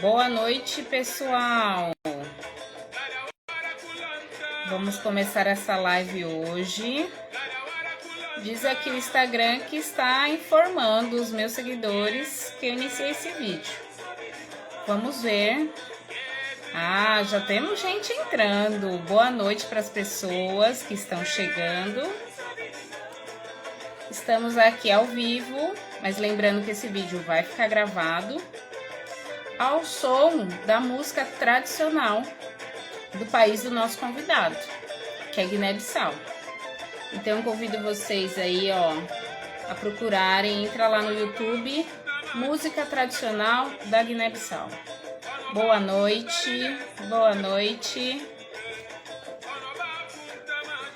Boa noite, pessoal. Vamos começar essa live hoje. Diz aqui o Instagram que está informando os meus seguidores que eu iniciei esse vídeo. Vamos ver. Ah, já temos gente entrando. Boa noite para as pessoas que estão chegando. Estamos aqui ao vivo, mas lembrando que esse vídeo vai ficar gravado ao som da música tradicional do país do nosso convidado, que é Guiné-Bissau. Então eu convido vocês aí, ó, a procurarem, entra lá no YouTube, música tradicional da Guiné-Bissau. Boa noite, boa noite.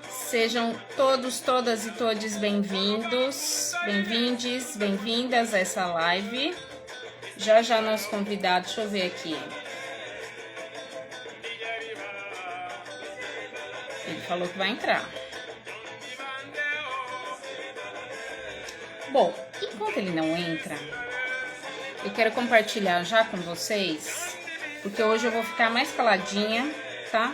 Sejam todos, todas e todes bem-vindos, bem-vindes, bem-vindas a essa live. Já já nosso convidado, deixa eu ver aqui. Ele falou que vai entrar. Bom, enquanto ele não entra, eu quero compartilhar já com vocês, porque hoje eu vou ficar mais caladinha, tá?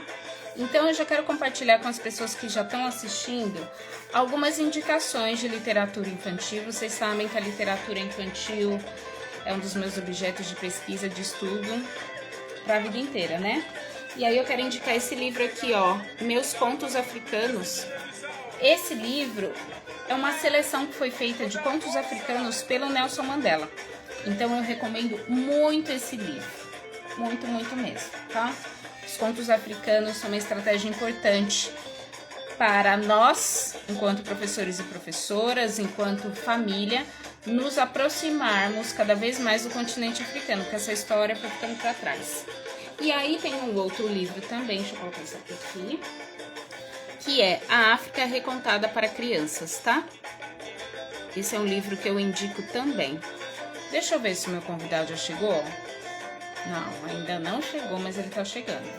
Então eu já quero compartilhar com as pessoas que já estão assistindo algumas indicações de literatura infantil. Vocês sabem que a literatura infantil é um dos meus objetos de pesquisa, de estudo para a vida inteira, né? E aí eu quero indicar esse livro aqui, ó, Meus Contos Africanos. Esse livro é uma seleção que foi feita de contos africanos pelo Nelson Mandela. Então eu recomendo muito esse livro, muito, muito mesmo, tá? Os contos africanos são uma estratégia importante para nós, enquanto professores e professoras, enquanto família, nos aproximarmos cada vez mais do continente africano, porque essa história foi ficando para trás. E aí tem um outro livro também, deixa eu colocar isso aqui, que é A África Recontada para Crianças, tá? Esse é um livro que eu indico também. Deixa eu ver se o meu convidado já chegou. Não, ainda não chegou, mas ele tá chegando.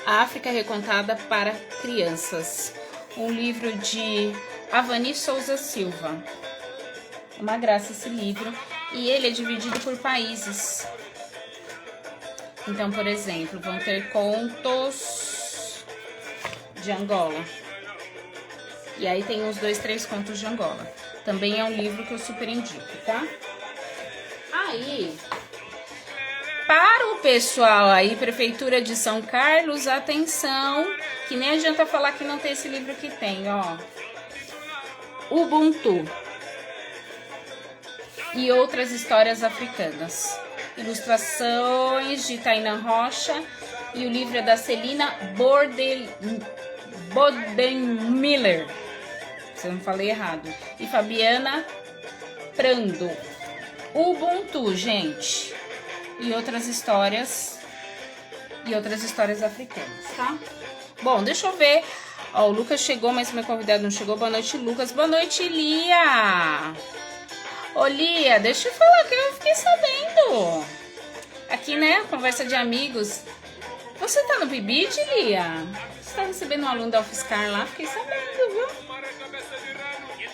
A África Recontada para Crianças. Um livro de Avani Souza Silva. Uma graça esse livro. E ele é dividido por países. Então, por exemplo, vão ter contos de Angola. E aí tem uns 2, 3 contos de Angola. Também é um livro que eu super indico, tá? Aí, para o pessoal aí, Prefeitura de São Carlos, atenção, que nem adianta falar que não tem esse livro que tem, ó. Ubuntu e outras histórias africanas. Ilustrações de Tainan Rocha e o livro é da Celina Bodenmiller, se eu não falei errado, e Fabiana Prando. Ubuntu, gente, e outras histórias africanas, tá? Bom, deixa eu ver. Ó, o Lucas chegou, mas meu convidado não chegou. Boa noite, Lucas. Boa noite, Lia. Ô, Lia, deixa eu falar que eu fiquei sabendo. Aqui, né, conversa de amigos. Você tá no Bibid, Lia? Você tá recebendo um aluno da UFSCar lá? Fiquei sabendo, viu?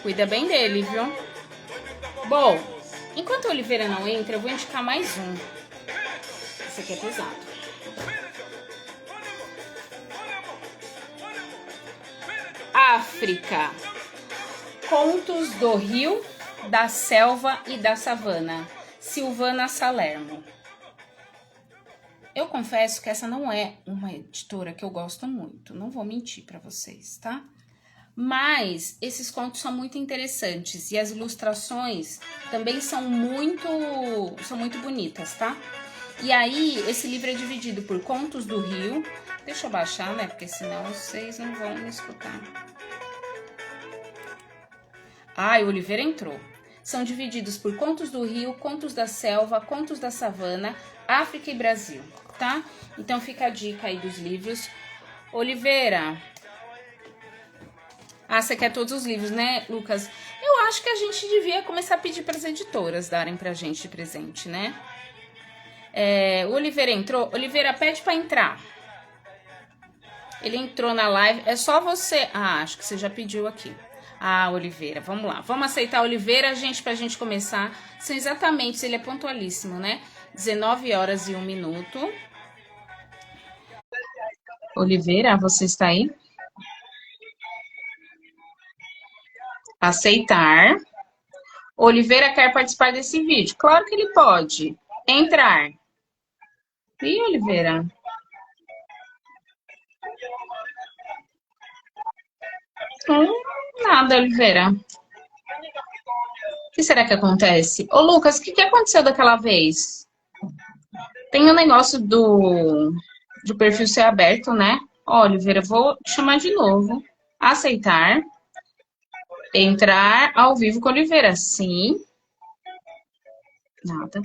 Cuida bem dele, viu? Bom, enquanto a Oliveira não entra, eu vou indicar mais um. Esse aqui é pesado. África. Contos do Rio, da Selva e da Savana. Silvana Salermo. Eu confesso que essa não é uma editora que eu gosto muito. Não vou mentir para vocês, tá? Mas esses contos são muito interessantes e as ilustrações também são muito bonitas, tá? E aí, esse livro é dividido por Contos do Rio. Deixa eu baixar, né? Porque senão vocês não vão me escutar. Ah, o Oliveira entrou. São divididos por Contos do Rio, Contos da Selva, Contos da Savana, África e Brasil, tá? Então fica a dica aí dos livros. Oliveira. Ah, você quer todos os livros, né, Lucas? Eu acho que a gente devia começar a pedir para as editoras darem pra gente de presente, né? O Oliveira entrou. Oliveira, pede para entrar. Ele entrou na live. É só você... Ah, acho que você já pediu aqui. Ah, Oliveira, vamos lá. Vamos aceitar a Oliveira, gente, pra gente começar. São exatamente, ele é pontualíssimo, né? 19h01. Oliveira, você está aí? Aceitar. Oliveira quer participar desse vídeo. Claro que ele pode. Entrar. Ih, Oliveira. Nada, Oliveira. O que será que acontece? Ô, Lucas, o que aconteceu daquela vez? Tem um negócio do perfil ser aberto, né? Ó, Oliveira, vou chamar de novo. Aceitar. Entrar ao vivo com Oliveira. Sim. Nada.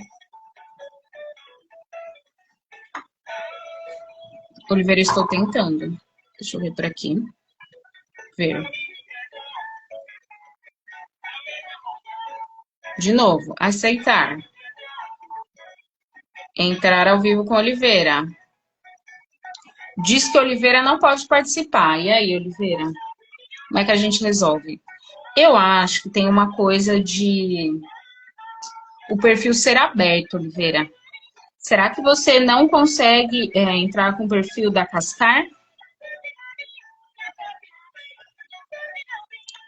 Oliveira, estou tentando. Deixa eu ver por aqui. Ver. De novo, aceitar. Entrar ao vivo com Oliveira. Diz que Oliveira não pode participar. E aí, Oliveira? Como é que a gente resolve? Eu acho que tem uma coisa de o perfil ser aberto, Oliveira. Será que você não consegue entrar com o perfil da Cascar?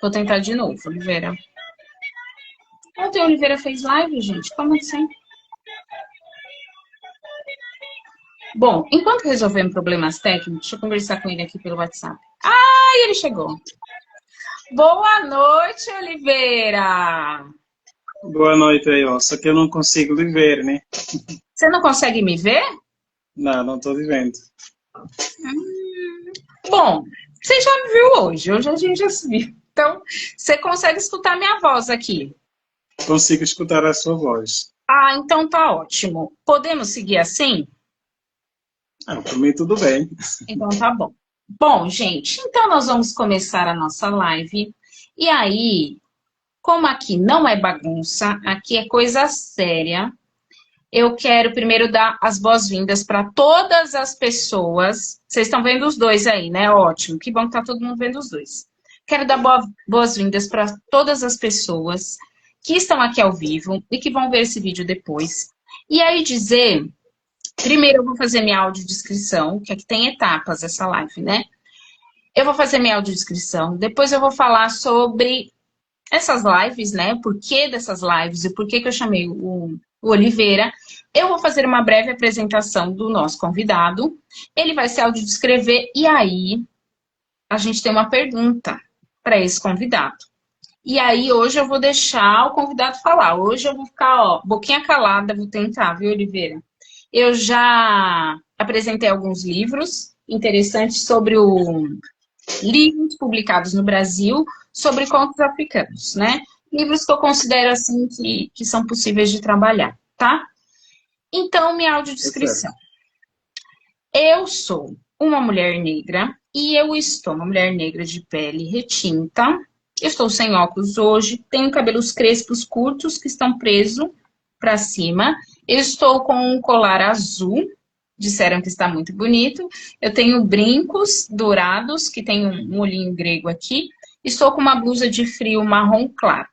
Vou tentar de novo, Oliveira. Ontem a Oliveira fez live, gente. Como assim? Bom, enquanto resolvemos problemas técnicos, deixa eu conversar com ele aqui pelo WhatsApp. Ah, ele chegou. Boa noite, Oliveira. Boa noite aí, ó. Só que eu não consigo lhe ver, né? Você não consegue me ver? Não estou lhe vendo. Bom, você já me viu hoje. Hoje a gente já se viu. Então, você consegue escutar minha voz aqui? Consigo escutar a sua voz. Ah, então tá ótimo. Podemos seguir assim? Por mim tudo bem. Então tá bom. Bom, gente, então nós vamos começar a nossa live. E aí, como aqui não é bagunça, aqui é coisa séria, eu quero primeiro dar as boas-vindas para todas as pessoas. Vocês estão vendo os dois aí, né? Ótimo, que bom que tá todo mundo vendo os dois. Quero dar boas-vindas para todas as pessoas que estão aqui ao vivo e que vão ver esse vídeo depois. E aí dizer, primeiro eu vou fazer minha audiodescrição, que aqui tem etapas essa live, né? Eu vou fazer minha audiodescrição, depois eu vou falar sobre essas lives, né? Por que dessas lives e por que eu chamei o Oliveira. Eu vou fazer uma breve apresentação do nosso convidado. Ele vai se audiodescrever e aí a gente tem uma pergunta para esse convidado. E aí hoje eu vou deixar o convidado falar. Hoje eu vou ficar, ó, boquinha calada, vou tentar, viu, Oliveira? Eu já apresentei alguns livros interessantes sobre livros publicados no Brasil sobre contos africanos, né? Livros que eu considero, assim, que são possíveis de trabalhar, tá? Então, minha audiodescrição. Eu sou uma mulher negra e eu estou uma mulher negra de pele retinta. Eu estou sem óculos hoje, tenho cabelos crespos curtos que estão presos para cima. Eu estou com um colar azul, disseram que está muito bonito. Eu tenho brincos dourados, que tem um olhinho grego aqui. Estou com uma blusa de frio marrom claro.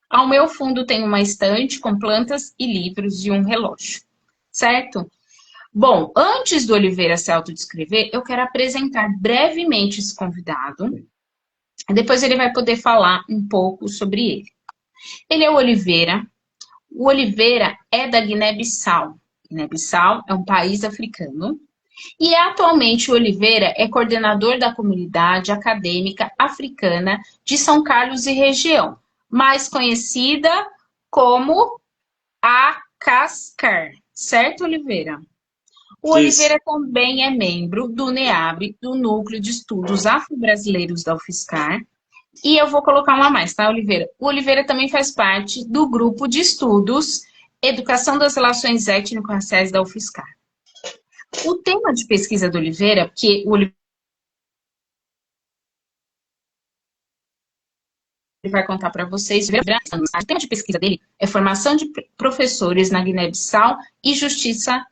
Ao meu fundo tem uma estante com plantas e livros e um relógio, certo? Bom, antes do Oliveira se autodescrever, eu quero apresentar brevemente esse convidado. Depois ele vai poder falar um pouco sobre ele. Ele é o Oliveira. O Oliveira é da Guiné-Bissau. Guiné-Bissau é um país africano. E atualmente o Oliveira é coordenador da comunidade acadêmica africana de São Carlos e região, mais conhecida como a Cascar. Certo, Oliveira? O Oliveira também é membro do NEAB, do Núcleo de Estudos Afro-Brasileiros da UFSCar. E eu vou colocar uma a mais, tá, Oliveira? O Oliveira também faz parte do grupo de estudos Educação das Relações Étnico-Raciais da UFSCar. O tema de pesquisa do Oliveira, porque o Oliveira vai contar para vocês, o tema de pesquisa dele é formação de professores na Guiné-Bissau e justiça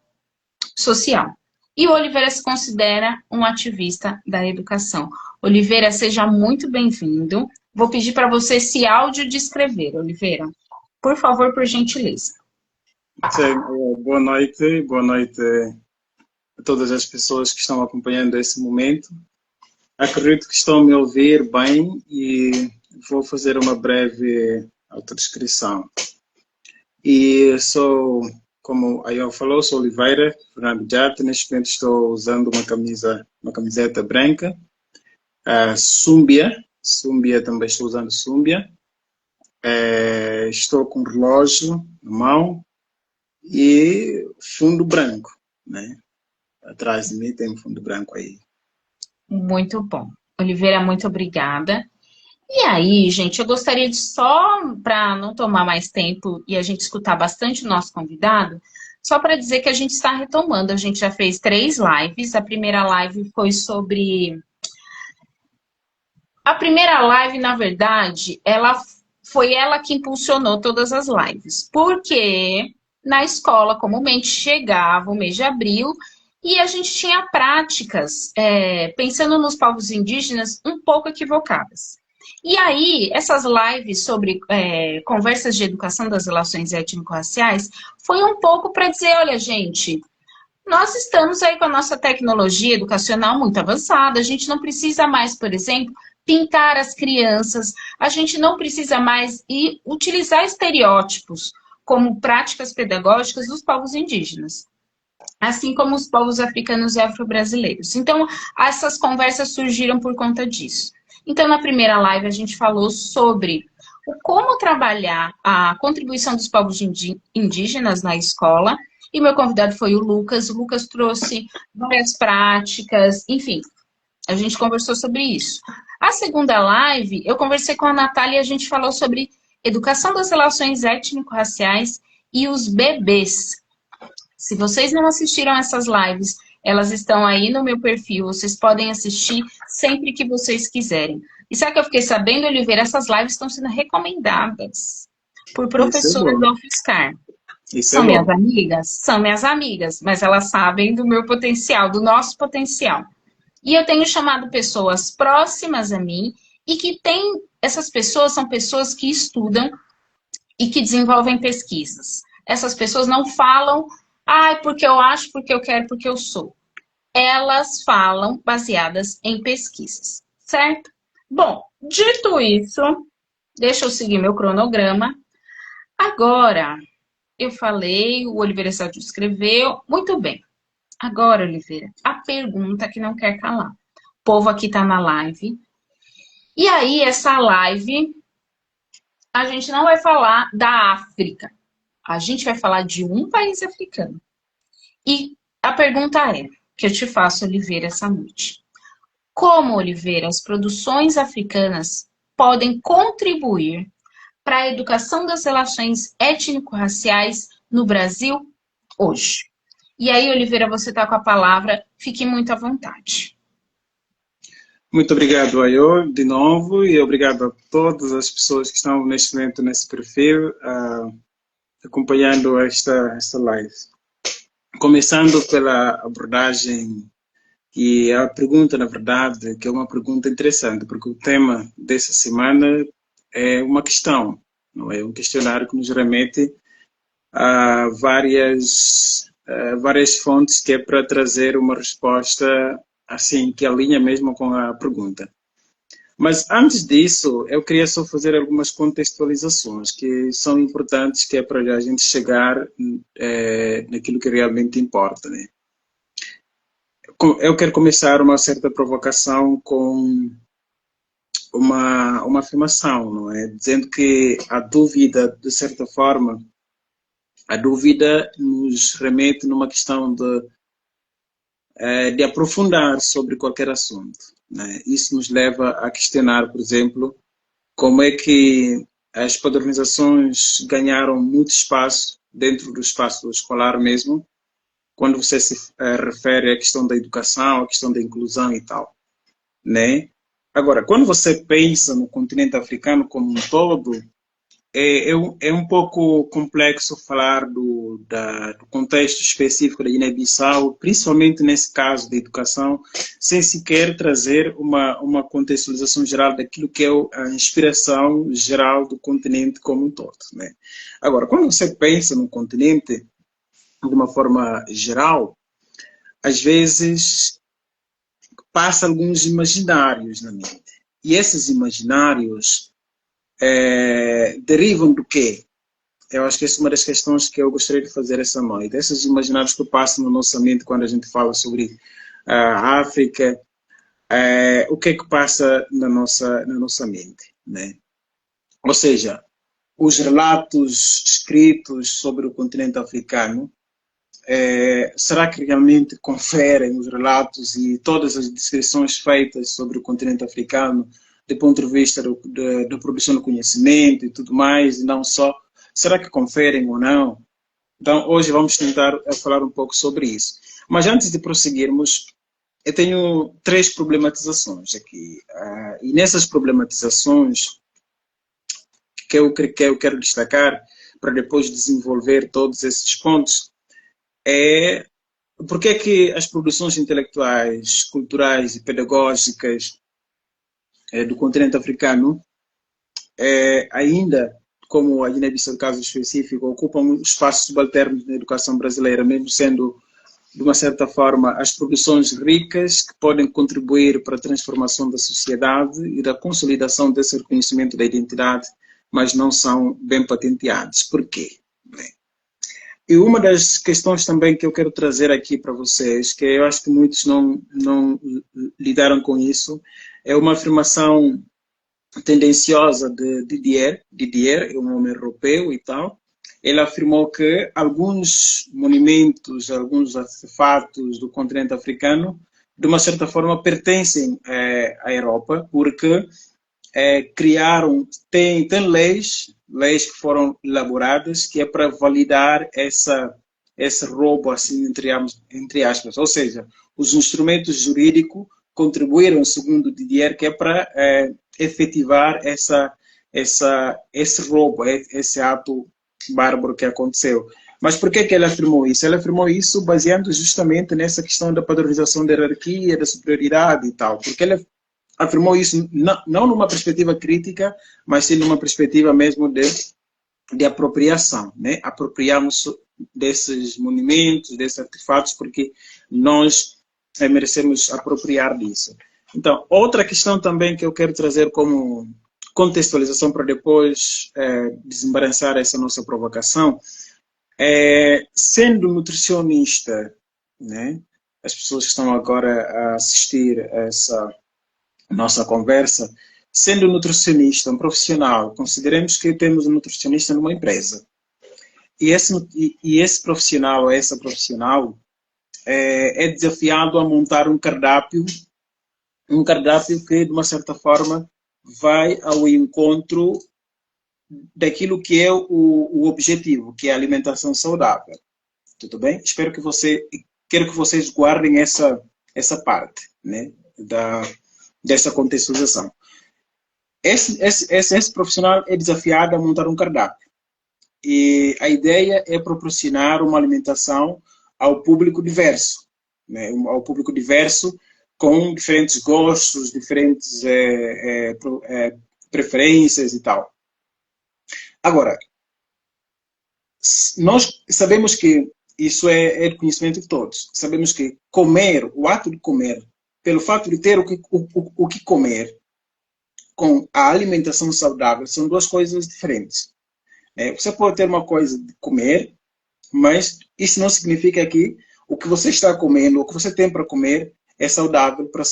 social. E o Oliveira se considera um ativista da educação. Oliveira, seja muito bem-vindo. Vou pedir para você se audiodescrever, Oliveira. Por favor, por gentileza. Sim, boa noite a todas as pessoas que estão acompanhando esse momento. Acredito que estão a me ouvir bem e vou fazer uma breve autodescrição. E sou, como a Ion falou, sou Oliveira Fernando Jarte. Neste momento estou usando uma camiseta branca, Súmbia também estou usando Súmbia. Estou com um relógio na mão e fundo branco, né? Atrás de mim tem um fundo branco aí. Muito bom. Oliveira, muito obrigada. E aí, gente, eu gostaria de só, para não tomar mais tempo e a gente escutar bastante o nosso convidado, só para dizer que a gente está retomando. A gente já fez 3 lives. A primeira live foi sobre. A primeira live, na verdade, foi ela que impulsionou todas as lives. Porque na escola, comumente, chegava o mês de abril e a gente tinha práticas, pensando nos povos indígenas, um pouco equivocadas. E aí, essas lives sobre conversas de educação das relações étnico-raciais foi um pouco para dizer, olha, gente, nós estamos aí com a nossa tecnologia educacional muito avançada, a gente não precisa mais, por exemplo, pintar as crianças, a gente não precisa mais utilizar estereótipos como práticas pedagógicas dos povos indígenas, assim como os povos africanos e afro-brasileiros. Então, essas conversas surgiram por conta disso. Então, na primeira live, a gente falou sobre como trabalhar a contribuição dos povos indígenas na escola, e meu convidado foi o Lucas. O Lucas trouxe várias práticas, enfim, a gente conversou sobre isso. A segunda live, eu conversei com a Natália e a gente falou sobre educação das relações étnico-raciais e os bebês. Se vocês não assistiram essas lives, elas estão aí no meu perfil, vocês podem assistir sempre que vocês quiserem. E sabe o que eu fiquei sabendo, Oliveira? Essas lives estão sendo recomendadas por Isso é professoras bom. da UFSCar. Isso é São minhas bom. amigas? São minhas amigas, mas elas sabem do meu potencial, do nosso potencial. E eu tenho chamado pessoas próximas a mim e que essas pessoas são pessoas que estudam e que desenvolvem pesquisas. Essas pessoas não falam, porque eu acho, porque eu quero, porque eu sou. Elas falam baseadas em pesquisas, certo? Bom, dito isso, deixa eu seguir meu cronograma. Agora, eu falei, o Oliveira Sádio escreveu, muito bem. Agora, Oliveira, a pergunta que não quer calar. O povo aqui tá na live. E aí, essa live, a gente não vai falar da África. A gente vai falar de um país africano. E a pergunta que eu te faço, Oliveira, essa noite. Como, Oliveira, as produções africanas podem contribuir para a educação das relações étnico-raciais no Brasil hoje? E aí, Oliveira, você está com a palavra, fique muito à vontade. Muito obrigado, Ayo, de novo, e obrigado a todas as pessoas que estão neste momento nesse perfil, acompanhando esta live. Começando pela abordagem e a pergunta, na verdade, que é uma pergunta interessante, porque o tema dessa semana é uma questão, não é? Um questionário que nos remete a várias fontes que é para trazer uma resposta assim, que alinha mesmo com a pergunta. Mas antes disso, eu queria só fazer algumas contextualizações que são importantes, que é para a gente chegar naquilo que realmente importa, né? Eu quero começar uma certa provocação com uma afirmação, não é? Dizendo que a dúvida, de certa forma, a dúvida nos remete numa questão de aprofundar sobre qualquer assunto, né? Isso nos leva a questionar, por exemplo, como é que as padronizações ganharam muito espaço dentro do espaço escolar mesmo, quando você se refere à questão da educação, à questão da inclusão e tal, né? Agora, quando você pensa no continente africano como um todo, é um pouco complexo falar do contexto específico da Guiné-Bissau, principalmente nesse caso da educação, sem sequer trazer uma contextualização geral daquilo que é a inspiração geral do continente como um todo, né? Agora, quando você pensa no continente, de uma forma geral, às vezes passa alguns imaginários na mente. E esses imaginários derivam do quê? Eu acho que essa é uma das questões que eu gostaria de fazer essa noite. Esses imaginários que passam na nossa mente quando a gente fala sobre a África, o que é que passa na nossa mente, né? Ou seja, os relatos escritos sobre o continente africano, será que realmente conferem os relatos e todas as descrições feitas sobre o continente africano do ponto de vista da produção do conhecimento e tudo mais, e não só, será que conferem ou não? Então, hoje vamos tentar falar um pouco sobre isso. Mas antes de prosseguirmos, eu tenho 3 problematizações aqui. E nessas problematizações que eu quero destacar, para depois desenvolver todos esses pontos, é por que é que as produções intelectuais, culturais e pedagógicas do continente africano ainda, como a Guiné-Bissau, caso específico, ocupam espaços subalternos na educação brasileira, mesmo sendo, de uma certa forma, as produções ricas que podem contribuir para a transformação da sociedade e da consolidação desse reconhecimento da identidade, mas não são bem patenteados. Por quê? Bem, e uma das questões também que eu quero trazer aqui para vocês, que eu acho que muitos não lidaram com isso, é uma afirmação tendenciosa de Didier, é um homem europeu e tal. Ele afirmou que alguns monumentos, alguns artefatos do continente africano, de uma certa forma, pertencem à Europa, porque criaram, tem leis que foram elaboradas, que é para validar esse roubo, assim, entre aspas. Ou seja, os instrumentos jurídicos contribuíram, segundo Didier, que é para efetivar esse roubo, esse ato bárbaro que aconteceu. Mas por que ele afirmou isso? Ele afirmou isso baseando justamente nessa questão da padronização da hierarquia, da superioridade e tal. Porque ele afirmou isso não numa perspectiva crítica, mas sim numa perspectiva mesmo de apropriação, né? Apropriamos desses monumentos, desses artefatos, porque nós merecemos apropriar disso. Então, outra questão também que eu quero trazer como contextualização para depois desembaraçar essa nossa provocação, sendo nutricionista, né? As pessoas que estão agora a assistir a essa nossa conversa, sendo nutricionista, um profissional, consideremos que temos um nutricionista numa empresa. E esse profissional ou essa profissional é desafiado a montar um cardápio que, de uma certa forma, vai ao encontro daquilo que é o objetivo, que é a alimentação saudável. Tudo bem? Quero que vocês guardem essa parte, né, dessa contextualização. Esse profissional é desafiado a montar um cardápio. E a ideia é proporcionar uma alimentação ao público diverso, né? Ao público diverso com diferentes gostos, diferentes preferências e tal. Agora, nós sabemos que isso é de conhecimento de todos. Sabemos que comer, o ato de comer, pelo fato de ter o que comer, com a alimentação saudável, são duas coisas diferentes. Você pode ter uma coisa de comer, mas isso não significa que o que você está comendo, o que você tem para comer, é saudável para a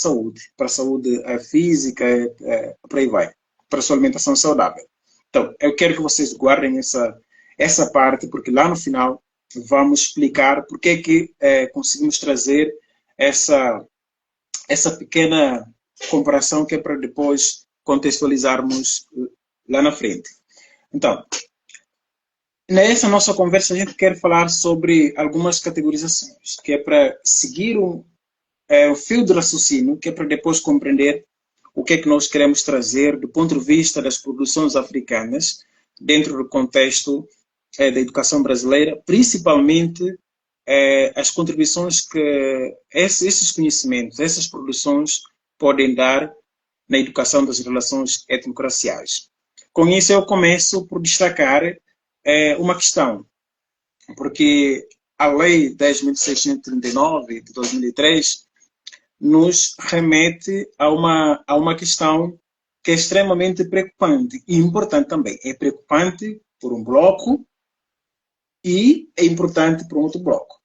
saúde física, por aí vai, para a sua alimentação saudável. Então, eu quero que vocês guardem essa parte, porque lá no final vamos explicar por que conseguimos trazer essa pequena comparação, que é para depois contextualizarmos lá na frente. Então, nessa nossa conversa a gente quer falar sobre algumas categorizações, que é para seguir o fio de raciocínio, que é para depois compreender o que é que nós queremos trazer do ponto de vista das produções africanas dentro do contexto da educação brasileira, principalmente as contribuições que esses conhecimentos, essas produções podem dar na educação das relações étnico-raciais. Com isso eu começo por destacar uma questão, porque a Lei 10.639 de 2003 nos remete a uma questão que é extremamente preocupante e importante também. É preocupante por um bloco e é importante por um outro bloco.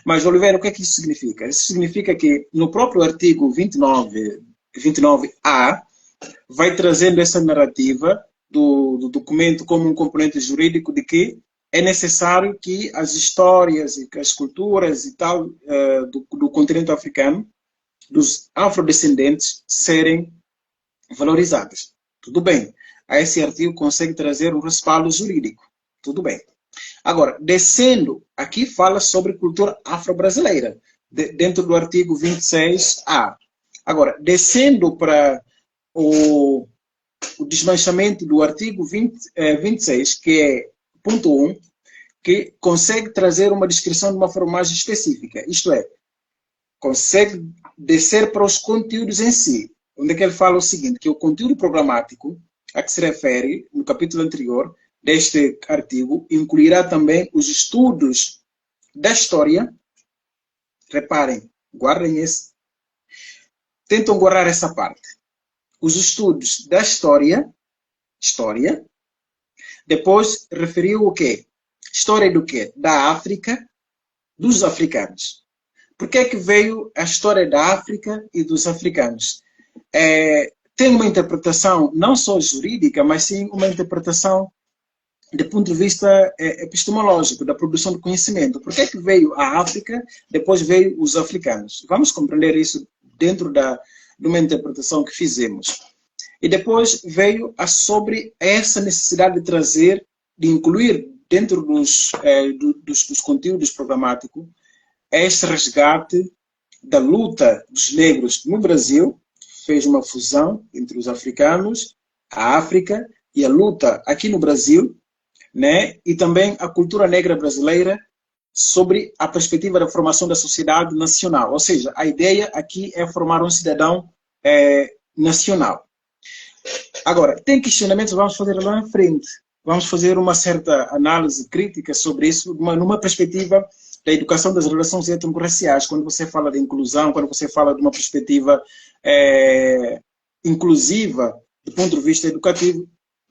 Mas, Oliveira, o que é que isso significa? Isso significa que no próprio artigo 29A vai trazendo essa narrativa do documento como um componente jurídico de que é necessário que as histórias e as culturas e tal do continente africano, dos afrodescendentes, serem valorizadas. Tudo bem. A esse artigo consegue trazer um respaldo jurídico. Tudo bem. Agora, descendo, aqui fala sobre cultura afro-brasileira, dentro do artigo 26A. Agora, descendo para o desmanchamento do artigo 26, que é ponto 1, que consegue trazer uma descrição de uma forma mais específica. Isto é, consegue descer para os conteúdos em si, onde é que ele fala o seguinte, que o conteúdo programático a que se refere no capítulo anterior deste artigo incluirá também os estudos da história. Reparem, guardem esse. Tentam guardar essa parte. Os estudos da história. Depois referiu o quê? História do quê? Da África, dos africanos. Por que é que veio a história da África e dos africanos? Tem uma interpretação não só jurídica, mas sim uma interpretação do ponto de vista epistemológico, da produção de conhecimento. Por que é que veio a África, depois veio os africanos? Vamos compreender isso dentro de uma interpretação que fizemos. E depois veio sobre essa necessidade de trazer, de incluir dentro dos conteúdos programáticos, este resgate da luta dos negros no Brasil, fez uma fusão entre os africanos, a África e a luta aqui no Brasil, né? E também a cultura negra brasileira sobre a perspectiva da formação da sociedade nacional. Ou seja, a ideia aqui é formar um cidadão nacional. Agora, tem questionamentos, vamos fazer lá na frente. Vamos fazer uma certa análise crítica sobre isso, numa perspectiva da educação das relações étnico-raciais, quando você fala de inclusão, quando você fala de uma perspectiva inclusiva do ponto de vista educativo,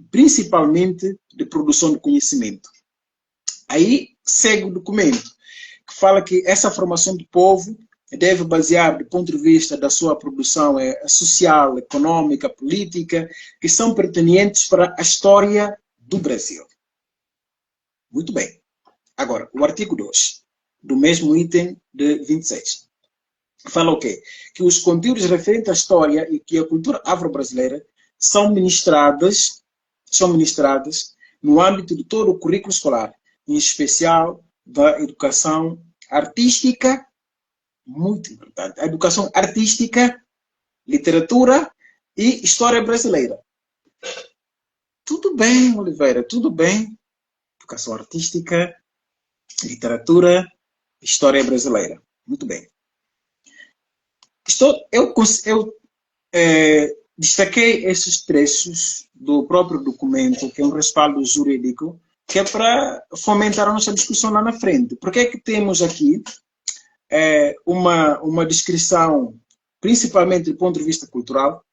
principalmente de produção de conhecimento. Aí segue o documento, que fala que essa formação do povo deve basear do ponto de vista da sua produção social, econômica, política, que são pertinentes para a história do Brasil. Muito bem. Agora, o artigo 2, do mesmo item de 26. Fala o quê? Que os conteúdos referentes à história e que a cultura afro-brasileira são ministradas no âmbito de todo o currículo escolar, em especial da educação artística, muito importante, a educação artística, literatura e história brasileira. Tudo bem, Oliveira, tudo bem. Educação artística, literatura, história brasileira. Muito bem. Eu destaquei esses trechos do próprio documento, que é um respaldo jurídico, que é para fomentar a nossa discussão lá na frente. Por que é que temos aqui uma descrição, principalmente do ponto de vista cultural,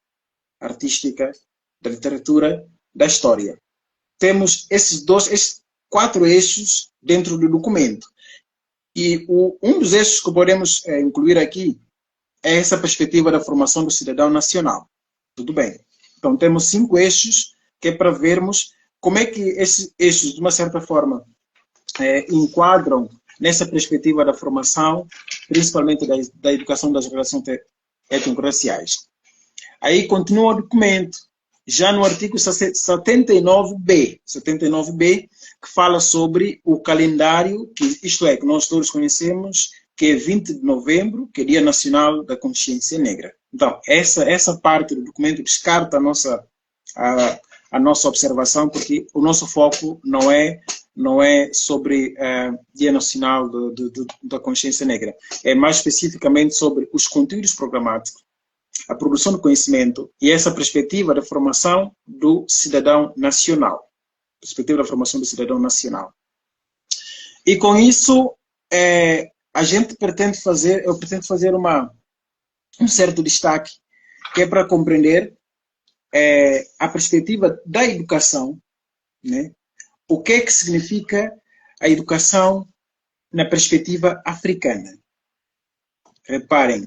artística, da literatura, da história? Temos esses 4 eixos dentro do documento. E um dos eixos que podemos incluir aqui é essa perspectiva da formação do cidadão nacional. Tudo bem. Então, temos 5 eixos que é para vermos como é que esses eixos, de uma certa forma, enquadram nessa perspectiva da formação, principalmente da educação das relações étnico-raciais. Aí continua o documento, já no artigo 79B, que fala sobre o calendário, isto é, que nós todos conhecemos, que é 20 de novembro, que é Dia Nacional da Consciência Negra. Então, essa parte do documento descarta a nossa observação, porque o nosso foco não é sobre Dia Nacional da Consciência Negra. É mais especificamente sobre os conteúdos programáticos, a produção de conhecimento e essa perspectiva da formação do cidadão nacional. Perspectiva da formação do cidadão nacional. E com isso, a gente pretende fazer, eu pretendo fazer um certo destaque, que é para compreender a perspectiva da educação, né? O que é que significa a educação na perspectiva africana. Reparem,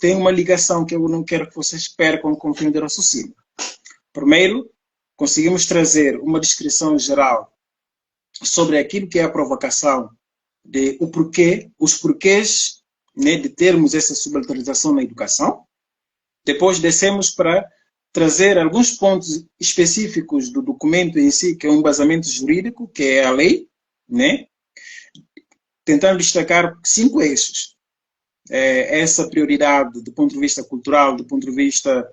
tem uma ligação que eu não quero que vocês percam com o fim do raciocínio. Primeiro, conseguimos trazer uma descrição geral sobre aquilo que é a provocação de o porquê, os porquês, né, de termos essa subalternização na educação. Depois descemos para trazer alguns pontos específicos do documento em si, que é um embasamento jurídico, que é a lei, né? Tentando destacar 5 eixos. Essa prioridade do ponto de vista cultural, do ponto de vista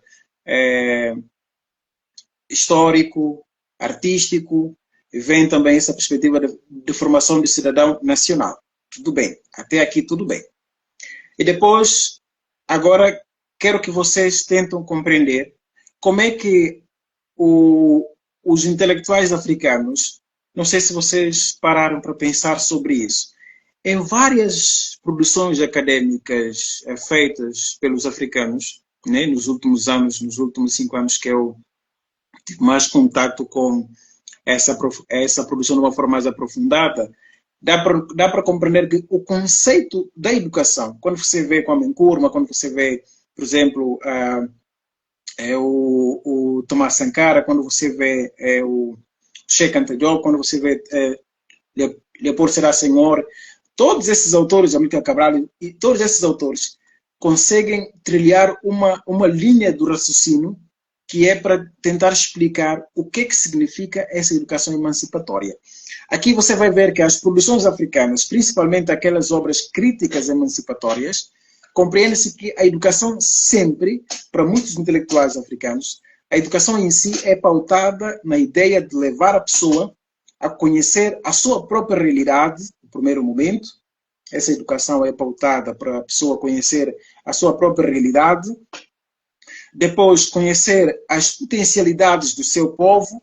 histórico, artístico, vem também essa perspectiva de formação do cidadão nacional. Tudo bem, até aqui tudo bem. E depois, agora, quero que vocês tentem compreender como é que os intelectuais africanos, não sei se vocês pararam para pensar sobre isso, em várias produções acadêmicas feitas pelos africanos, né, nos últimos anos, nos últimos 5 anos que eu tive mais contato com essa produção de uma forma mais aprofundada, dá para compreender que o conceito da educação, quando você vê Kwame Nkrumah, quando você vê, por exemplo, o Thomas Sankara, quando você vê o Cheikh Anta Diop, quando você vê Leopoldo Sédar Senghor, todos esses autores, Amílcar Cabral, e todos esses autores conseguem trilhar uma linha do raciocínio que é para tentar explicar o que significa essa educação emancipatória. Aqui você vai ver que as produções africanas, principalmente aquelas obras críticas emancipatórias, compreende-se que a educação sempre, para muitos intelectuais africanos, a educação em si é pautada na ideia de levar a pessoa a conhecer a sua própria realidade, no primeiro momento. Essa educação é pautada para a pessoa conhecer a sua própria realidade. Depois, conhecer as potencialidades do seu povo.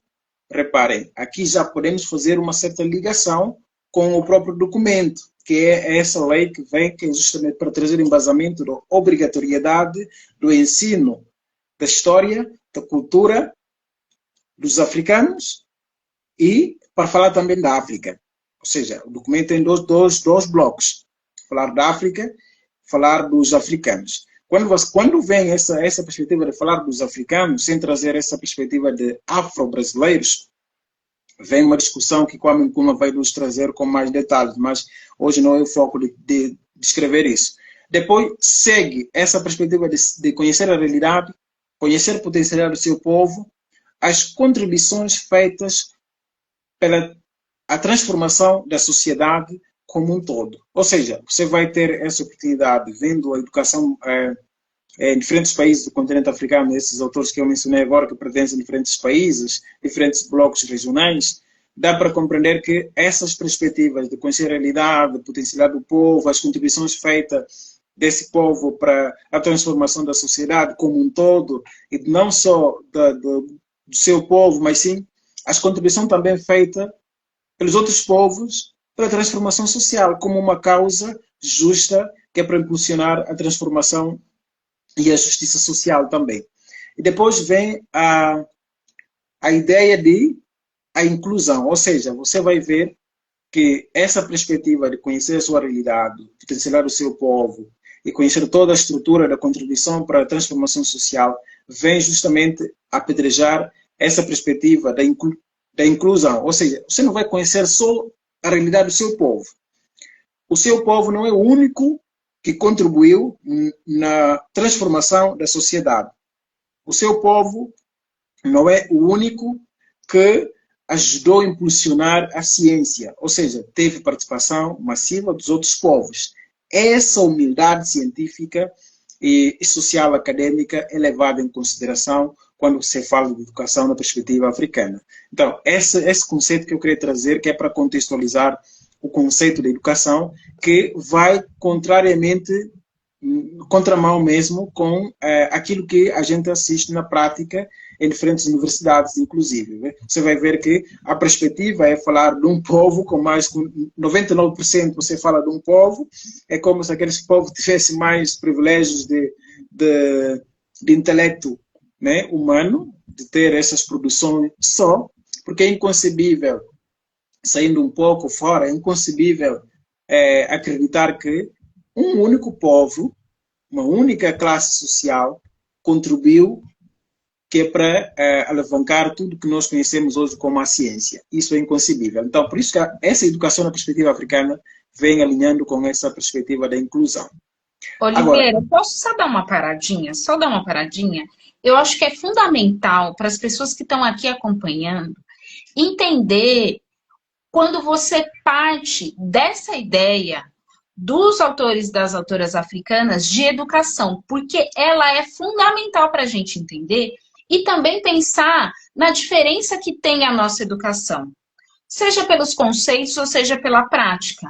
Reparem, aqui já podemos fazer uma certa ligação com o próprio documento, que é essa lei que vem, que é justamente para trazer embasamento da obrigatoriedade do ensino da história, da cultura dos africanos e para falar também da África. Ou seja, o documento tem dois blocos. Falar da África, falar dos africanos. Quando vem essa perspectiva de falar dos africanos, sem trazer essa perspectiva de afro-brasileiros, vem uma discussão que Kwame Nkrumah vai nos trazer com mais detalhes, mas hoje não é o foco de descrever isso. Depois segue essa perspectiva de conhecer a realidade, conhecer a potencialidade do seu povo, as contribuições feitas pela a transformação da sociedade como um todo. Ou seja, você vai ter essa oportunidade, vendo a educação em diferentes países do continente africano, esses autores que eu mencionei agora, que pertencem a diferentes países, diferentes blocos regionais, dá para compreender que essas perspectivas de conhecer a realidade, a potencialidade do povo, as contribuições feitas desse povo para a transformação da sociedade como um todo, e não só do seu povo, mas sim as contribuições também feitas pelos outros povos para a transformação social, como uma causa justa que é para impulsionar a transformação e a justiça social também. E depois vem a ideia de a inclusão, ou seja, você vai ver que essa perspectiva de conhecer a sua realidade, potencializar o seu povo e conhecer toda a estrutura da contribuição para a transformação social, vem justamente apedrejar essa perspectiva da inclusão. Ou seja, você não vai conhecer só a realidade do seu povo. O seu povo não é o único que contribuiu na transformação da sociedade. O seu povo não é o único que ajudou a impulsionar a ciência, ou seja, teve participação massiva dos outros povos. Essa humildade científica e social acadêmica é levada em consideração quando você fala de educação na perspectiva africana. Então, esse conceito que eu queria trazer, que é para contextualizar o conceito da educação, que vai contramão mesmo com aquilo que a gente assiste na prática em diferentes universidades, inclusive. Né? Você vai ver que a perspectiva é falar de um povo com mais, com 99% você fala de um povo, é como se aquele povo tivesse mais privilégios de intelecto, né, humano, de ter essas produções só, porque é inconcebível, saindo um pouco fora, é inconcebível acreditar que um único povo, uma única classe social, contribuiu que é para alavancar tudo que nós conhecemos hoje como a ciência. Isso é inconcebível. Então, por isso que essa educação na perspectiva africana vem alinhando com essa perspectiva da inclusão. Agora, Oliveira, posso só dar uma paradinha? Só dar uma paradinha? Eu acho que é fundamental para as pessoas que estão aqui acompanhando entender quando você parte dessa ideia dos autores e das autoras africanas de educação, porque ela é fundamental para a gente entender e também pensar na diferença que tem a nossa educação, seja pelos conceitos ou seja pela prática.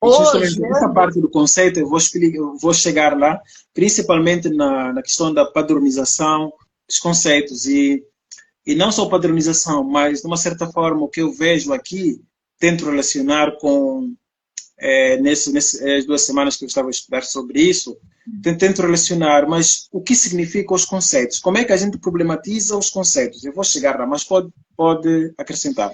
justamente Hoje, essa parte do conceito, eu vou chegar lá, principalmente na questão da padronização dos conceitos. E não só padronização, mas de uma certa forma o que eu vejo aqui, tento relacionar com, nessas 2 semanas que eu estava a estudar sobre isso, tento relacionar, mas o que significam os conceitos? Como é que a gente problematiza os conceitos? Eu vou chegar lá, mas pode acrescentar.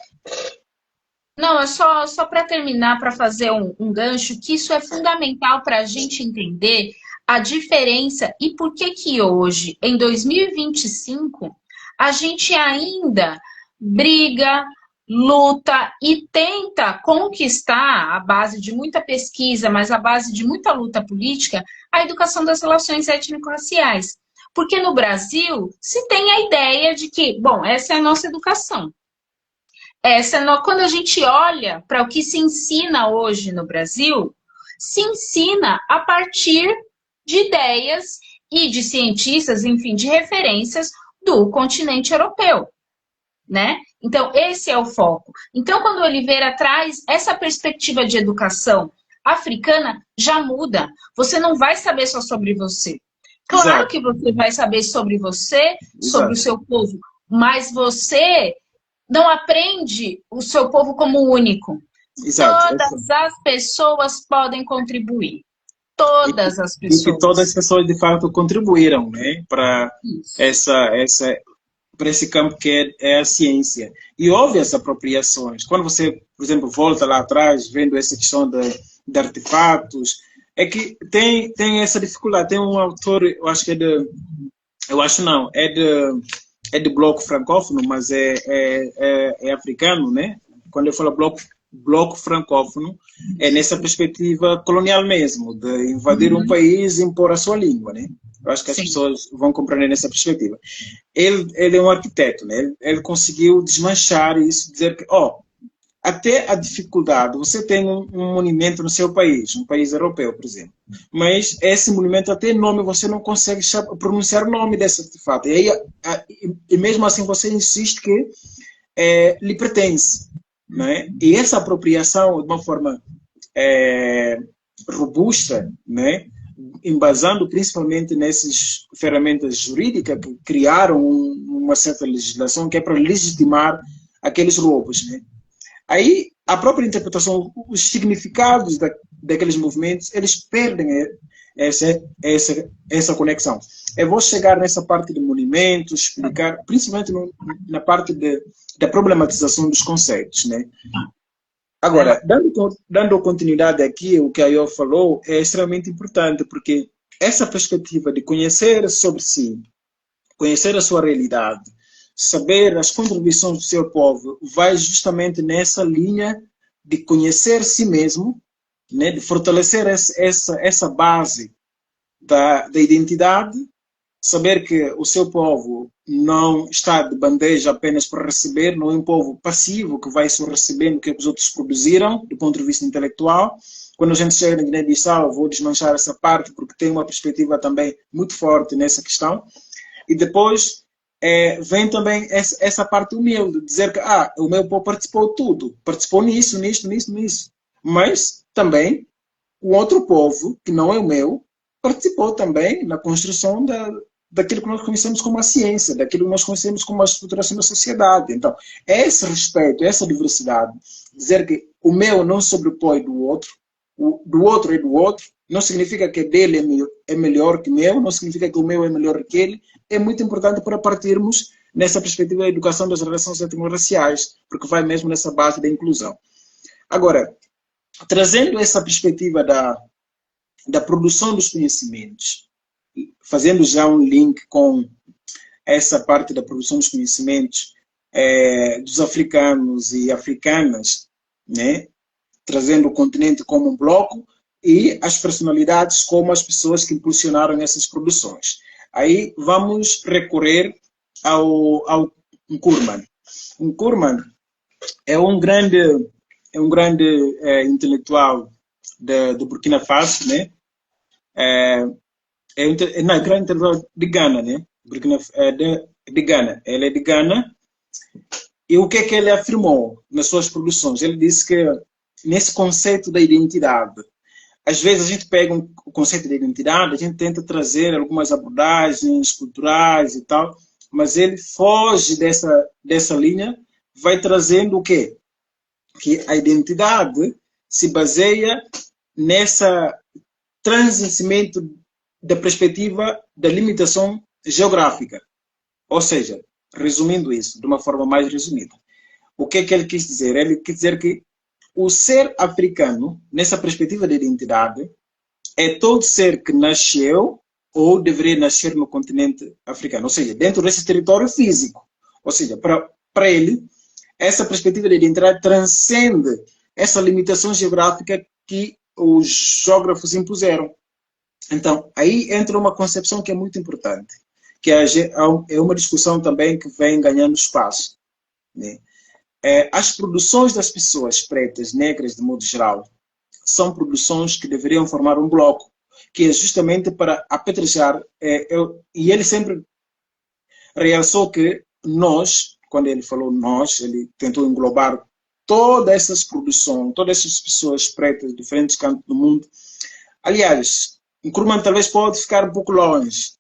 não, é só para terminar, para fazer um gancho, que isso é fundamental para a gente entender a diferença e por que que hoje, em 2025, a gente ainda briga, luta e tenta conquistar, à base de muita pesquisa, mas à base de muita luta política, a educação das relações étnico-raciais. Porque no Brasil se tem a ideia de que, bom, essa é a nossa educação. Quando a gente olha para o que se ensina hoje no Brasil, se ensina a partir de ideias e de cientistas, enfim, de referências do continente europeu, né? Então, esse é o foco. Então, quando o Oliveira traz essa perspectiva de educação africana, já muda. Você não vai saber só sobre você. Claro Exato, que você vai saber sobre você, sobre o exato, seu povo, mas você não aprende o seu povo como único. exato. Todas as pessoas podem contribuir. E, Todas as e que todas as pessoas. pessoas de fato contribuíram, né, para Isso. para esse campo que é a ciência. E houve as apropriações. Quando você, por exemplo, volta lá atrás, vendo essa questão de artefatos, é que tem essa dificuldade. Tem um autor, eu acho que eu acho não, é de bloco francófono, mas é africano, né? Quando eu falo bloco francófono, é nessa perspectiva colonial mesmo, de invadir um país e impor a sua língua, né? Eu acho que as Sim. pessoas vão compreender nessa perspectiva. Ele é um arquiteto, né? Ele conseguiu desmanchar isso, dizer que, até a dificuldade, você tem um monumento no seu país, um país europeu, por exemplo, mas esse monumento, até nome, você não consegue pronunciar o nome desse artefato. E, aí, e mesmo assim você insiste que lhe pertence. Né? E essa apropriação, de uma forma robusta, né? Embasando principalmente nessas ferramentas jurídicas que criaram uma certa legislação que é para legitimar aqueles roubos. Né? Aí, a própria interpretação, os significados daqueles movimentos, eles perdem essa conexão. Eu vou chegar nessa parte de monumentos, explicar, principalmente na parte da problematização dos conceitos. Né? Agora, dando continuidade aqui, o que a Iô falou é extremamente importante, porque essa perspectiva de conhecer sobre si, conhecer a sua realidade, saber as contribuições do seu povo, vai justamente nessa linha de conhecer si mesmo, né, de fortalecer essa base da identidade, saber que o seu povo não está de bandeja apenas para receber, não é um povo passivo que vai só recebendo o que os outros produziram, do ponto de vista intelectual. Quando a gente chega na Guiné-Bissau, vou desmanchar essa parte, porque tem uma perspectiva também muito forte nessa questão. E depois vem também essa parte humilde, dizer que o meu povo participou de tudo, participou nisso. Mas também o outro povo, que não é o meu, participou também na construção daquilo que nós conhecemos como a ciência, daquilo que nós conhecemos como a estruturação da sociedade. Então, esse respeito, essa diversidade, dizer que o meu não sobrepõe do outro, o do outro é do outro, não significa que dele é melhor que o meu, não significa que o meu é melhor que ele, é muito importante para partirmos nessa perspectiva da educação das relações étnico-raciais, porque vai mesmo nessa base da inclusão. Agora, trazendo essa perspectiva da produção dos conhecimentos, fazendo já um link com essa parte da produção dos conhecimentos dos africanos e africanas, né? Trazendo o continente como um bloco e as personalidades como as pessoas que impulsionaram essas produções. Aí vamos recorrer ao Nkrumah. Nkrumah é um grande intelectual do Burkina Faso, né? Grande intelectual de Gana, né? De Gana. Ele é de Gana. E o que é que ele afirmou nas suas produções? Ele disse que nesse conceito da identidade, às vezes a gente pega o conceito de identidade, a gente tenta trazer algumas abordagens culturais e tal, mas ele foge dessa linha, vai trazendo o quê? Que a identidade se baseia nessa transcendimento da perspectiva da limitação geográfica. Ou seja, resumindo isso de uma forma mais resumida, o que é que ele quis dizer? Ele quis dizer que o ser africano, nessa perspectiva de identidade, é todo ser que nasceu ou deveria nascer no continente africano, ou seja, dentro desse território físico. Ou seja, para ele, essa perspectiva de identidade transcende essa limitação geográfica que os geógrafos impuseram. Então, aí entra uma concepção que é muito importante, que é uma discussão também que vem ganhando espaço, né? As produções das pessoas pretas, negras, de modo geral, são produções que deveriam formar um bloco, que é justamente para apetrejar, e ele sempre realçou que nós, quando ele falou nós, ele tentou englobar todas essas produções, todas essas pessoas pretas de diferentes cantos do mundo. Aliás, Nkrumah talvez pode ficar um pouco longe.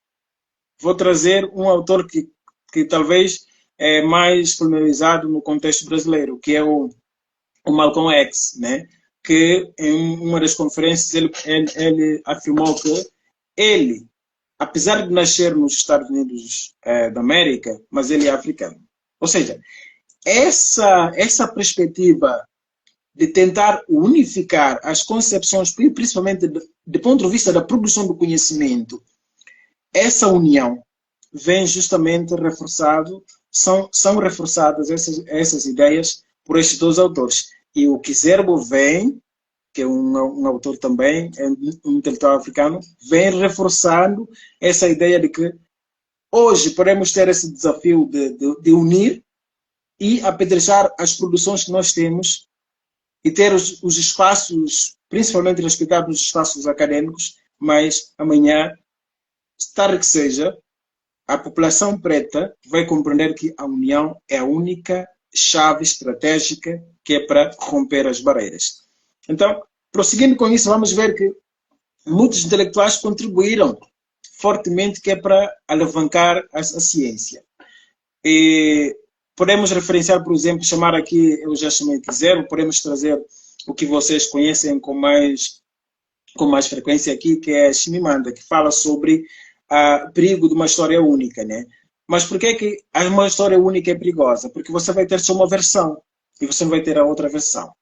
Vou trazer um autor que talvez é mais familiarizado no contexto brasileiro, que é o Malcolm X, né? Que em uma das conferências ele afirmou que ele, apesar de nascer nos Estados Unidos da América, mas ele é africano. Ou seja, essa perspectiva de tentar unificar as concepções, principalmente do ponto de vista da produção do conhecimento, essa união vem justamente são reforçadas essas ideias por estes dois autores. E o Kizerbo vem, que é um autor também, é um intelectual africano, vem reforçando essa ideia de que hoje podemos ter esse desafio de unir e apedrejar as produções que nós temos e ter os espaços, principalmente respeitados os espaços acadêmicos, mas amanhã, tarde que seja, a população preta vai compreender que a união é a única chave estratégica que é para romper as barreiras. Então, prosseguindo com isso, vamos ver que muitos intelectuais contribuíram fortemente que é para alavancar a ciência. E podemos referenciar, por exemplo, chamar aqui, eu já chamei de Zero, podemos trazer o que vocês conhecem com mais frequência aqui, que é Chimamanda, que fala sobre o perigo de uma história única, né? Mas por que uma história única é perigosa? Porque você vai ter só uma versão e você não vai ter a outra versão.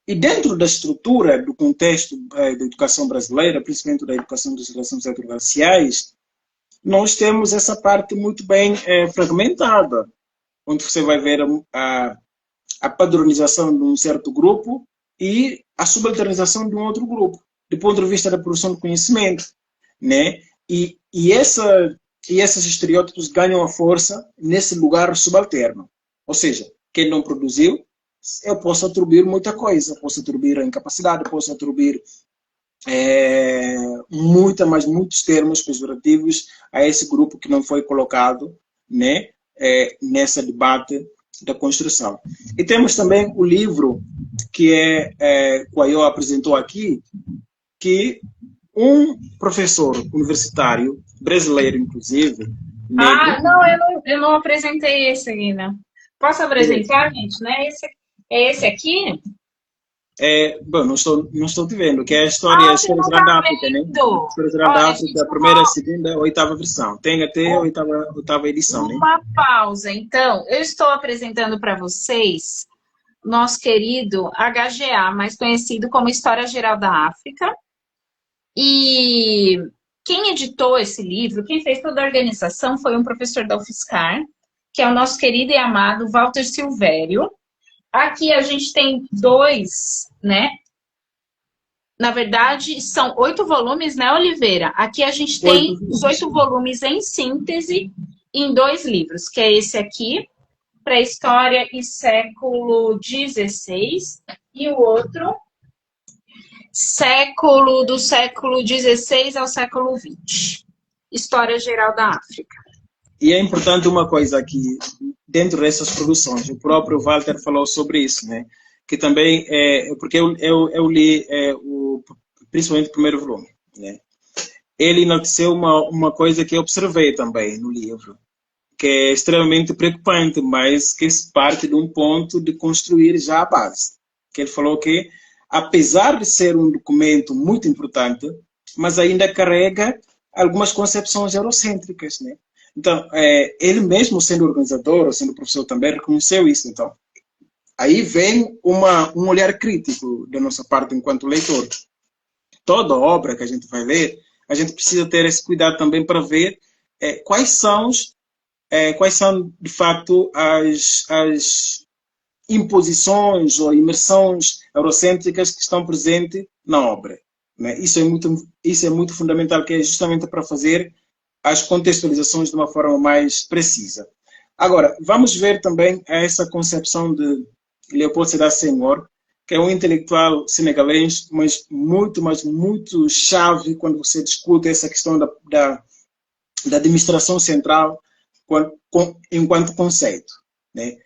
E dentro da estrutura, do contexto da educação brasileira, principalmente da educação das relações étnico-raciais, nós temos essa parte muito bem fragmentada, onde você vai ver a padronização de um certo grupo e a subalternização de um outro grupo, do ponto de vista da produção de conhecimento, né? E esses estereótipos ganham a força nesse lugar subalterno. Ou seja, quem não produziu, eu posso atribuir muita coisa, posso atribuir a incapacidade, posso atribuir muitos termos pejorativos a esse grupo que não foi colocado, né, nessa debate da construção. E temos também o livro que o Ayo apresentou aqui, que um professor universitário brasileiro, inclusive, Ah, negro. não, eu não apresentei esse ainda. Posso apresentar, gente, né? É esse aqui? Bom, não estou te vendo, que é Ah, a você História não Geral tá da África, né? vendo? História Geral da Olha, África, gente, a primeira, segunda, oitava versão. Tem até a oitava edição, né? uma pausa. Então, eu estou apresentando para vocês nosso querido HGA, mais conhecido como História Geral da África. E quem editou esse livro, quem fez toda a organização foi um professor da UFSCar, que é o nosso querido e amado Walter Silvério. Aqui a gente tem dois, né? Na verdade, são 8 volumes, né, Oliveira? Aqui a gente Oito tem os volumes. 8 volumes em síntese em 2 livros, que é esse aqui, Pré-História e Século XVI, e o outro, do século XVI ao século XX, História Geral da África. E é importante uma coisa aqui, dentro dessas produções, o próprio Walter falou sobre isso, né? Que também, porque eu li principalmente o primeiro volume, né? Ele enalteceu uma coisa que eu observei também no livro, que é extremamente preocupante, mas que parte de um ponto de construir já a base. Que ele falou que, apesar de ser um documento muito importante, mas ainda carrega algumas concepções eurocêntricas, né? Então, ele mesmo sendo organizador, ou sendo professor também, reconheceu isso. Então, aí vem um olhar crítico da nossa parte enquanto leitor. Toda obra que a gente vai ler, a gente precisa ter esse cuidado também para ver quais são, de facto, as imposições ou imersões eurocêntricas que estão presentes na obra. Né? Isso é muito fundamental, que é justamente para fazer as contextualizações de uma forma mais precisa. Agora, vamos ver também essa concepção de Leopoldo Sédar Senghor, que é um intelectual senegalês, mas muito chave quando você discute essa questão da administração central enquanto conceito. Né?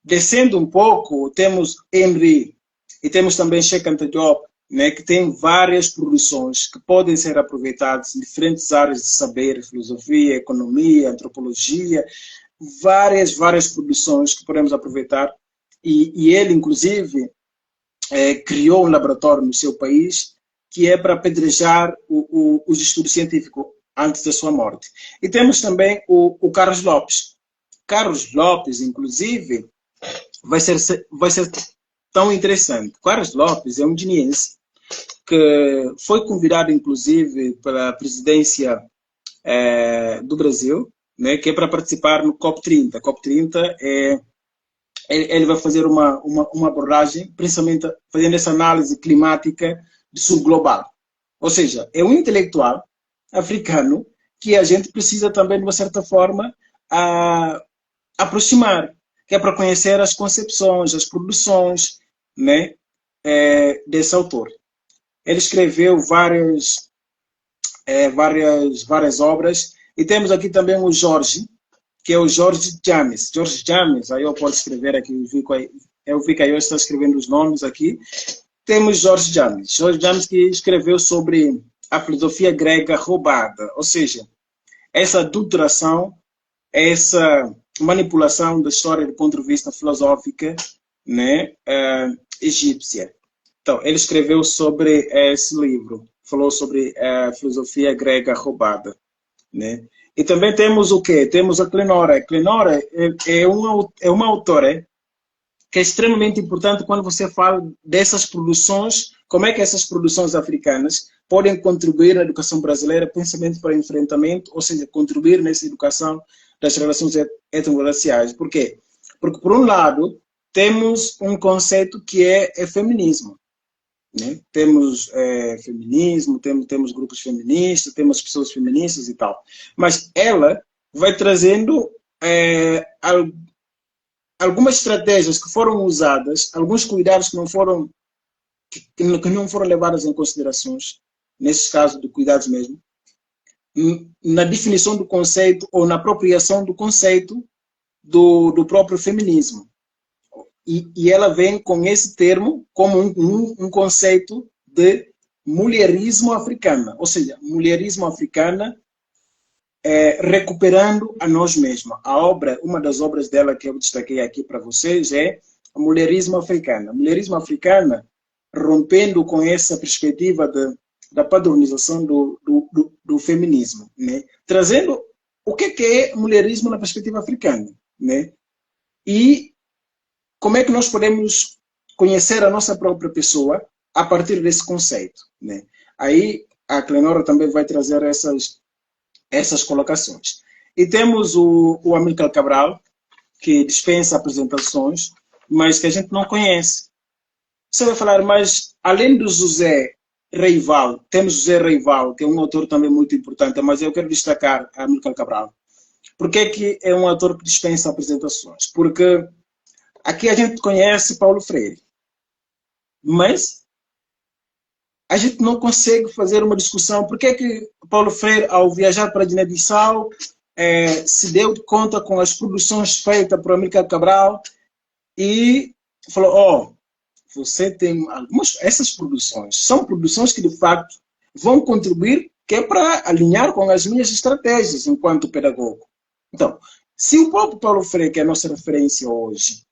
Descendo um pouco, temos Henry e temos também Cheikh Anta Diop, né, que tem várias produções que podem ser aproveitadas em diferentes áreas de saber, filosofia, economia, antropologia, várias produções que podemos aproveitar. E ele, inclusive, criou um laboratório no seu país que é para apedrejar os estudos científicos antes da sua morte. E temos também o Carlos Lopes. Carlos Lopes, inclusive, vai ser tão interessante. Carlos Lopes é um guineense que foi convidado, inclusive, pela presidência do Brasil, né, que é para participar no COP30. COP30 ele vai fazer uma abordagem, principalmente fazendo essa análise climática do sul global. Ou seja, é um intelectual africano que a gente precisa também, de uma certa forma, aproximar, que é para conhecer as concepções, as produções, né, desse autor. Ele escreveu várias obras, e temos aqui também o Jorge, que é o Jorge James. Jorge James, aí eu posso escrever aqui, eu vi que aí eu estou escrevendo os nomes aqui. Temos Jorge James. Jorge James que escreveu sobre a filosofia grega roubada, ou seja, essa adulteração, essa manipulação da história do ponto de vista filosófica, né, egípcia. Então, ele escreveu sobre esse livro, falou sobre a filosofia grega roubada, né? E também temos o quê? Temos a Clenora. A Clenora é uma autora que é extremamente importante quando você fala dessas produções, como é que essas produções africanas podem contribuir na educação brasileira, principalmente para o enfrentamento, ou seja, contribuir nessa educação das relações etnorraciais. Por quê? Porque, por um lado, temos um conceito que é feminismo. Né? Temos feminismo, temos grupos feministas, temos pessoas feministas e tal. Mas ela vai trazendo algumas estratégias que foram usadas, alguns cuidados que não foram levados em considerações, nesses casos de cuidados mesmo, na definição do conceito ou na apropriação do conceito do próprio feminismo. E ela vem com esse termo como um conceito de mulherismo africana, ou seja, mulherismo africana recuperando a nós mesmos. A obra, uma das obras dela que eu destaquei aqui para vocês é a Mulherismo Africana. A Mulherismo Africana, rompendo com essa perspectiva da padronização do feminismo, né? Trazendo o que é mulherismo na perspectiva africana, né? E como é que nós podemos conhecer a nossa própria pessoa a partir desse conceito, né? Aí a Clenora também vai trazer essas colocações. E temos o Amílcar Cabral, que dispensa apresentações, mas que a gente não conhece. Você vai falar, mas além do José Reival, temos José Reival, que é um autor também muito importante, mas eu quero destacar a Amílcar Cabral. Por que é um autor que dispensa apresentações? Porque aqui a gente conhece Paulo Freire, mas a gente não consegue fazer uma discussão. Por que Paulo Freire, ao viajar para Guiné-Bissau, se deu conta com as produções feitas por Amílcar Cabral e falou, você tem essas produções, são produções que de facto vão contribuir, que é para alinhar com as minhas estratégias enquanto pedagogo. Então, se o próprio Paulo Freire, que é a nossa referência hoje,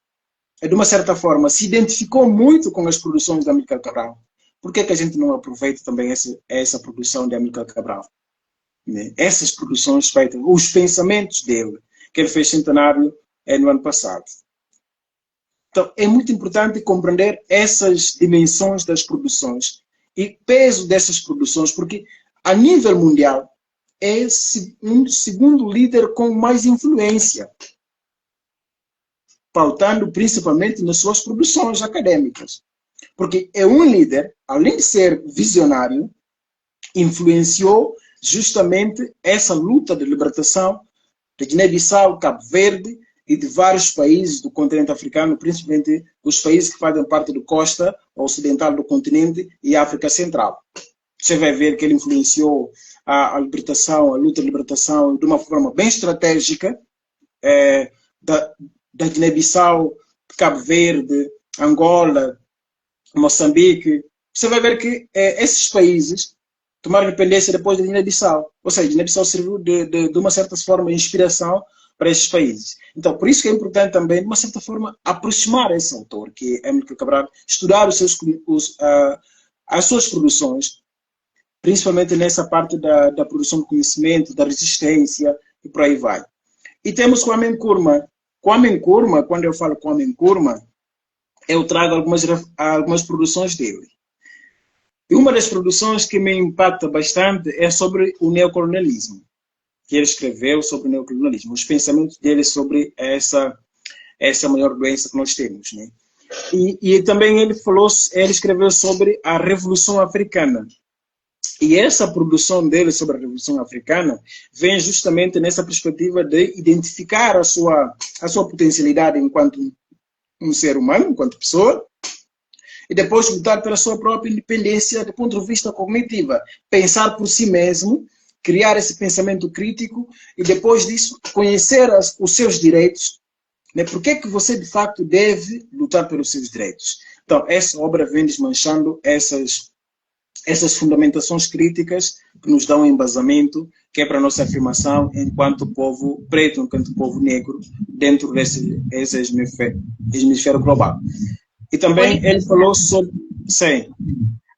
de uma certa forma, se identificou muito com as produções de Amílcar Cabral, por que a gente não aproveita também essa produção de Amílcar Cabral? Né? Essas produções feitas, os pensamentos dele, que ele fez centenário no ano passado. Então, é muito importante compreender essas dimensões das produções e peso dessas produções, porque a nível mundial é um segundo líder com mais influência, pautando principalmente nas suas produções acadêmicas. Porque é um líder, além de ser visionário, influenciou justamente essa luta de libertação de Guiné-Bissau, Cabo Verde e de vários países do continente africano, principalmente os países que fazem parte da costa ocidental do continente e África Central. Você vai ver que ele influenciou a libertação, a luta de libertação de uma forma bem estratégica da Guiné-Bissau, Cabo Verde, Angola, Moçambique. Você vai ver que esses países tomaram independência depois da Guiné-Bissau. Ou seja, a Guiné-Bissau serviu de uma certa forma de inspiração para esses países. Então, por isso que é importante também, de uma certa forma, aproximar esse autor, que é Amílcar Cabral, estudar as suas produções, principalmente nessa parte da produção de conhecimento, da resistência e por aí vai. E temos Kwame Nkrumah. Kwame Nkrumah, quando eu falo Kwame Nkrumah, eu trago algumas produções dele. E uma das produções que me impacta bastante é sobre o neocolonialismo, que ele escreveu sobre o neocolonialismo, os pensamentos dele sobre essa maior doença que nós temos, né? E também ele escreveu sobre a Revolução Africana. E essa produção dele sobre a Revolução Africana vem justamente nessa perspectiva de identificar a sua potencialidade enquanto um ser humano, enquanto pessoa, e depois lutar pela sua própria independência do ponto de vista cognitivo, pensar por si mesmo, criar esse pensamento crítico e depois disso conhecer os seus direitos, né? Por que você de facto deve lutar pelos seus direitos? Então, essa obra vem desmanchando essas fundamentações críticas que nos dão um embasamento, que é para a nossa afirmação enquanto povo preto, enquanto povo negro, dentro desse hemisfério global. E também ele falou sobre... Sim.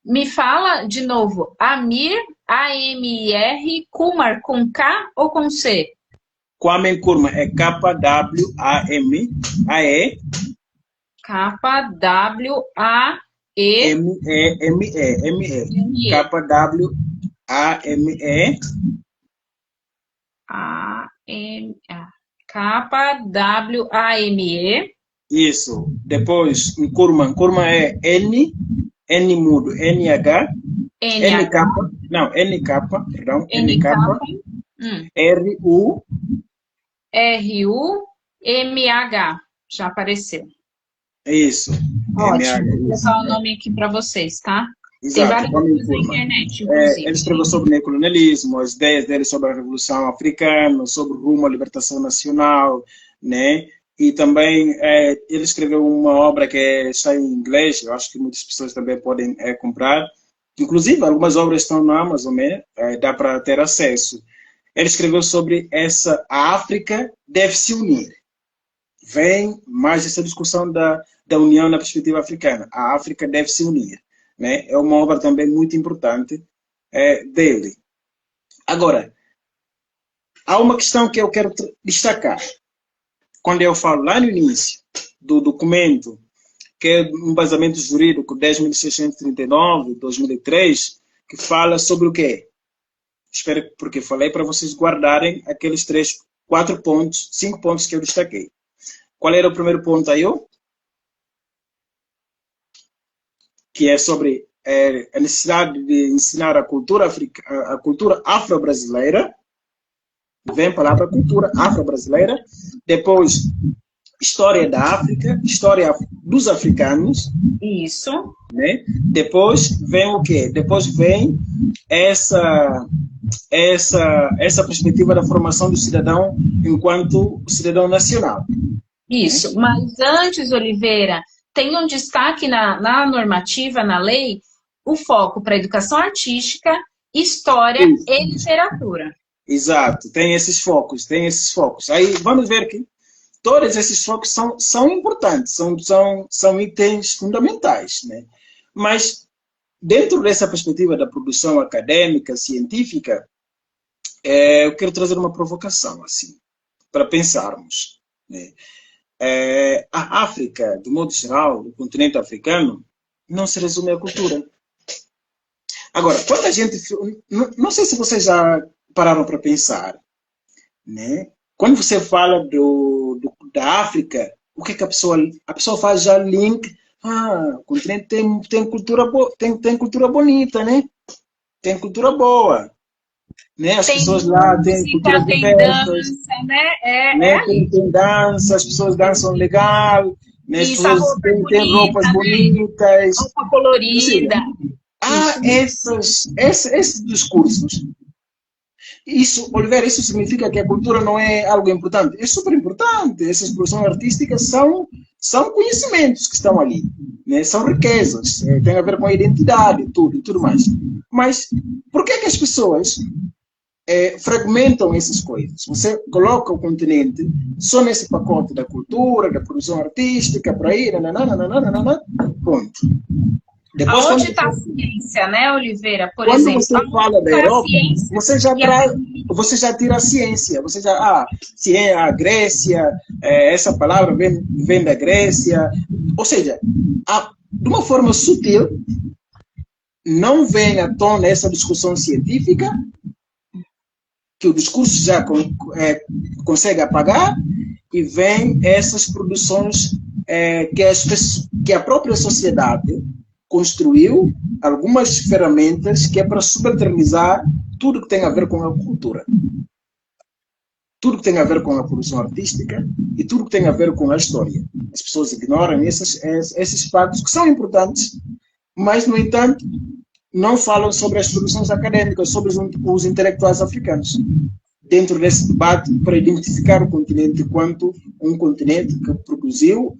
Me fala de novo, Amir, A-M-I-R, Kumar, com K ou com C? Kwame Nkrumah é K-W-A-M-A-E. K-W-A-E. M-E-M-E. K-W-A-M-E. K-W-A-M-E. Isso. Depois, Nkrumah é N mudo, N-H. N-K. Não, N-K, perdão. N-K. R-U. R-U-M-H. Já apareceu. Isso. Ótimo. Vou colocar o nome aqui para vocês, tá? Exato. Tem vários coisas na internet, inclusive. Ele escreveu sobre o neocolonialismo, as ideias dele sobre a Revolução Africana, sobre o rumo à libertação nacional, né? E também ele escreveu uma obra que está em inglês, eu acho que muitas pessoas também podem comprar. Inclusive, algumas obras estão na Amazon, né? Dá para ter acesso. Ele escreveu sobre a África deve se unir. Vem mais essa discussão da união na perspectiva africana. A África deve se unir. Né? É uma obra também muito importante dele. Agora, há uma questão que eu quero destacar. Quando eu falo lá no início do documento, que é um embasamento jurídico 10.639, 2003, que fala sobre o quê? Espero, porque falei para vocês guardarem aqueles 4 pontos, 5 pontos que eu destaquei. Qual era o primeiro ponto aí? Que é sobre a necessidade de ensinar a cultura afro-brasileira. Vem a palavra cultura afro-brasileira. Depois, história da África, história dos africanos. Isso. Né? Depois vem o quê? Depois vem essa perspectiva da formação do cidadão enquanto cidadão nacional. Isso. Mas antes, Oliveira, tem um destaque na normativa, na lei, o foco para educação artística, história e literatura. Exato, tem esses focos. Aí vamos ver que todos esses focos são importantes, são itens fundamentais, né? Mas dentro dessa perspectiva da produção acadêmica, científica, eu quero trazer uma provocação, assim, para pensarmos, né? A África, de modo geral, o continente africano, não se resume à cultura. Agora, quando a gente... Não sei se vocês já pararam para pensar, né? Quando você fala da África, o que a pessoa faz já link? O continente tem cultura tem cultura bonita, né? Tem cultura boa. Né? As pessoas lá têm culturas diversas. Dança, né? Tem dança, as pessoas dançam legal, né? As pessoas têm roupas bonitas. Roupa colorida. Esses discursos. Oliveira, isso significa que a cultura não é algo importante? É super importante. Essas produções artísticas são conhecimentos que estão ali, né? São riquezas, tem a ver com a identidade e tudo mais. Mas por que as pessoas fragmentam essas coisas? Você coloca o continente só nesse pacote da cultura, da produção artística, por aí, pronto. Depois, onde está a ciência, né, Oliveira? Por quando exemplo, você fala da Europa, você já tira a ciência. Você já, se é a Grécia, essa palavra vem da Grécia. Ou seja, de uma forma sutil, não vem à tona essa discussão científica, que o discurso já consegue apagar, e vem essas produções que a própria sociedade construiu algumas ferramentas que é para subalternizar tudo que tem a ver com a cultura. Tudo que tem a ver com a produção artística e tudo que tem a ver com a história. As pessoas ignoram esses fatos que são importantes, mas, no entanto, não falam sobre as produções acadêmicas, sobre os intelectuais africanos. Dentro desse debate, para identificar o continente enquanto um continente que produziu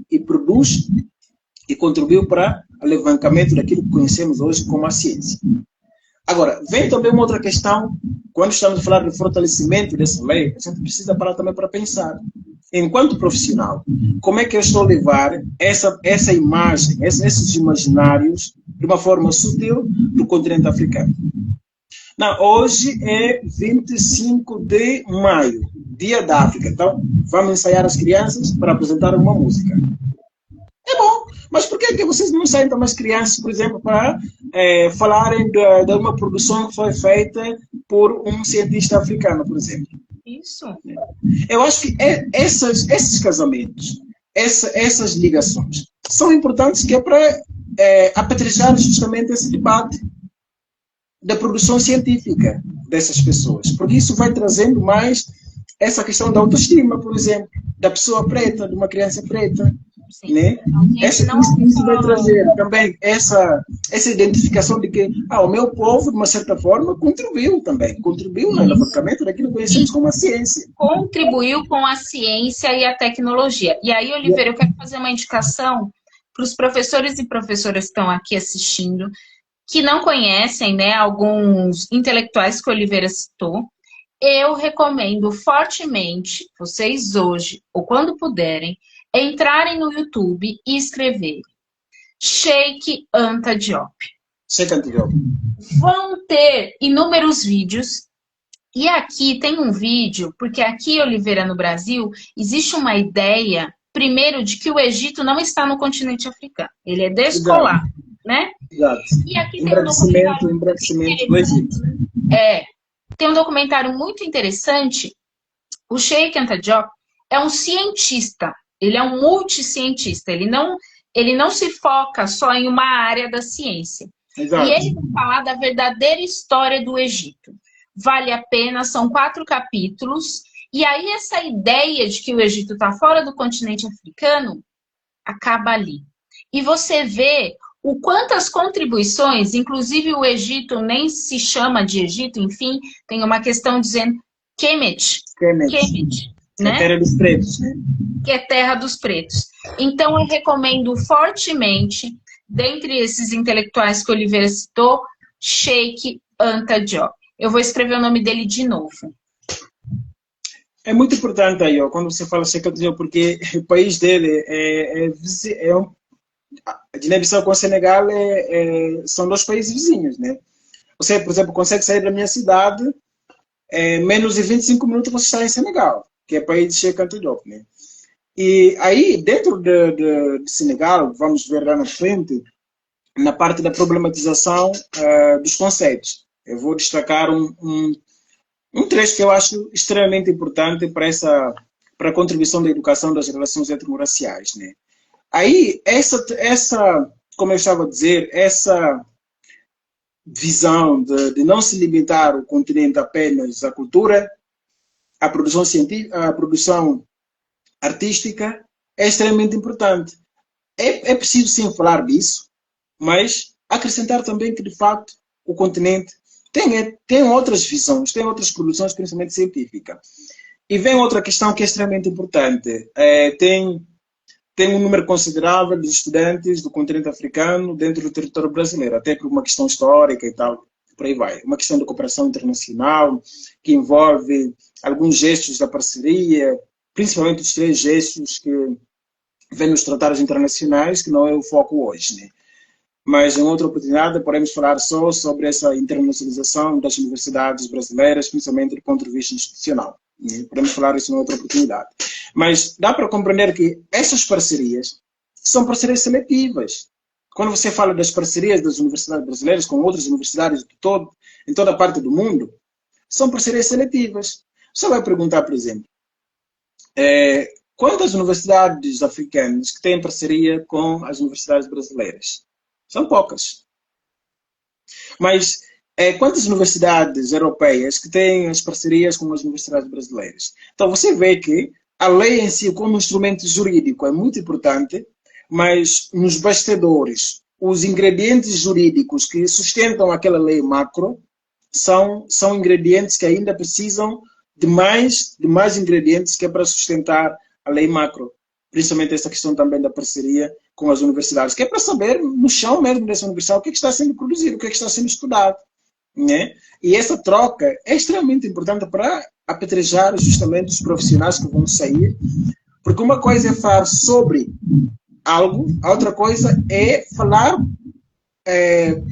e produz e contribuiu para o alavancamento daquilo que conhecemos hoje como a ciência. Agora, vem também uma outra questão, quando estamos a falar de fortalecimento dessa lei, a gente precisa parar também para pensar. Enquanto profissional, como é que eu estou a levar essa imagem, esses imaginários, de uma forma sutil, do continente africano? Hoje é 25 de maio, Dia da África. Então, vamos ensaiar as crianças para apresentar uma música. É bom, mas por que vocês não saem também as crianças, por exemplo, para falarem de uma produção que foi feita por um cientista africano, por exemplo? Isso. Eu acho que esses casamentos, essas ligações, são importantes, que é para apetrejar justamente esse debate da produção científica dessas pessoas, porque isso vai trazendo mais essa questão da autoestima, por exemplo, da pessoa preta, de uma criança preta. Né? Isso vai trazer também essa identificação de que o meu povo, de uma certa forma, contribuiu no alavancamento daquilo que conhecemos como a ciência. Contribuiu com a ciência e a tecnologia. E aí, Oliveira, eu quero fazer uma indicação para os professores e professoras que estão aqui assistindo. que não conhecem, né, alguns intelectuais que o Oliveira citou, eu recomendo fortemente vocês hoje, ou quando puderem, entrarem no YouTube e escreverem Sheikh Anta Diop. Sheikh Anta Diop. Vão ter inúmeros vídeos. E aqui tem um vídeo, porque aqui, Oliveira, no Brasil, existe uma ideia, primeiro, de que o Egito não está no continente africano. Ele é descolado, né? Exato. E aqui tem um documentário do Egito. Tem um documentário muito interessante. O Sheikh Anta Diop é um cientista, ele é um multicientista, ele não se foca só em uma área da ciência. Exato. E ele vai falar da verdadeira história do Egito. Vale a pena, são 4 capítulos. E aí essa ideia de que o Egito está fora do continente africano acaba ali. E você vê o quantas contribuições, inclusive o Egito nem se chama de Egito, enfim, tem uma questão dizendo Kemet, né? É terra dos pretos, né? Que é terra dos pretos. Então eu recomendo fortemente, dentre esses intelectuais que o Oliveira citou, Sheikh Anta Diop. Eu vou escrever o nome dele de novo. É muito importante aí, ó, quando você fala Sheikh Anta Diop, porque o país dele a Guiné-Bissau com o Senegal são 2 países vizinhos, né? Você, por exemplo, consegue sair da minha cidade, menos de 25 minutos você está em Senegal, que é o país de Sheikh Anta Diop, né? E aí, dentro de Senegal, vamos ver lá na frente, na parte da problematização dos conceitos. Eu vou destacar um trecho que eu acho extremamente importante para a contribuição da educação das relações étnico-raciais, né? Aí, como eu estava a dizer, essa visão de não se limitar o continente apenas à cultura, à produção científica, à produção artística, é extremamente importante. É preciso sim falar disso, mas acrescentar também que, de facto, o continente tem outras visões, tem outras produções, principalmente científicas. E vem outra questão que é extremamente importante. Tem um número considerável de estudantes do continente africano dentro do território brasileiro, até por uma questão histórica e tal, por aí vai. Uma questão de cooperação internacional, que envolve alguns gestos da parceria, principalmente os 3 gestos que vêm nos tratados internacionais, que não é o foco hoje, né? Mas em outra oportunidade podemos falar só sobre essa internacionalização das universidades brasileiras, principalmente do ponto de vista institucional. Né? Podemos falar isso em outra oportunidade. Mas dá para compreender que essas parcerias são parcerias seletivas. Quando você fala das parcerias das universidades brasileiras com outras universidades em toda a parte do mundo, são parcerias seletivas. Você vai perguntar, por exemplo, quantas universidades africanas que têm parceria com as universidades brasileiras? São poucas. Mas quantas universidades europeias que têm as parcerias com as universidades brasileiras? Então você vê que a lei em si, como instrumento jurídico, é muito importante, mas nos bastidores, os ingredientes jurídicos que sustentam aquela lei macro são ingredientes que ainda precisam de mais ingredientes que é para sustentar a lei macro. Principalmente essa questão também da parceria com as universidades, que é para saber, no chão mesmo dessa universidade, o que está sendo produzido, o que está sendo estudado. Né? E essa troca é extremamente importante para apetrejar justamente os profissionais que vão sair, porque uma coisa é falar sobre algo, a outra coisa é falar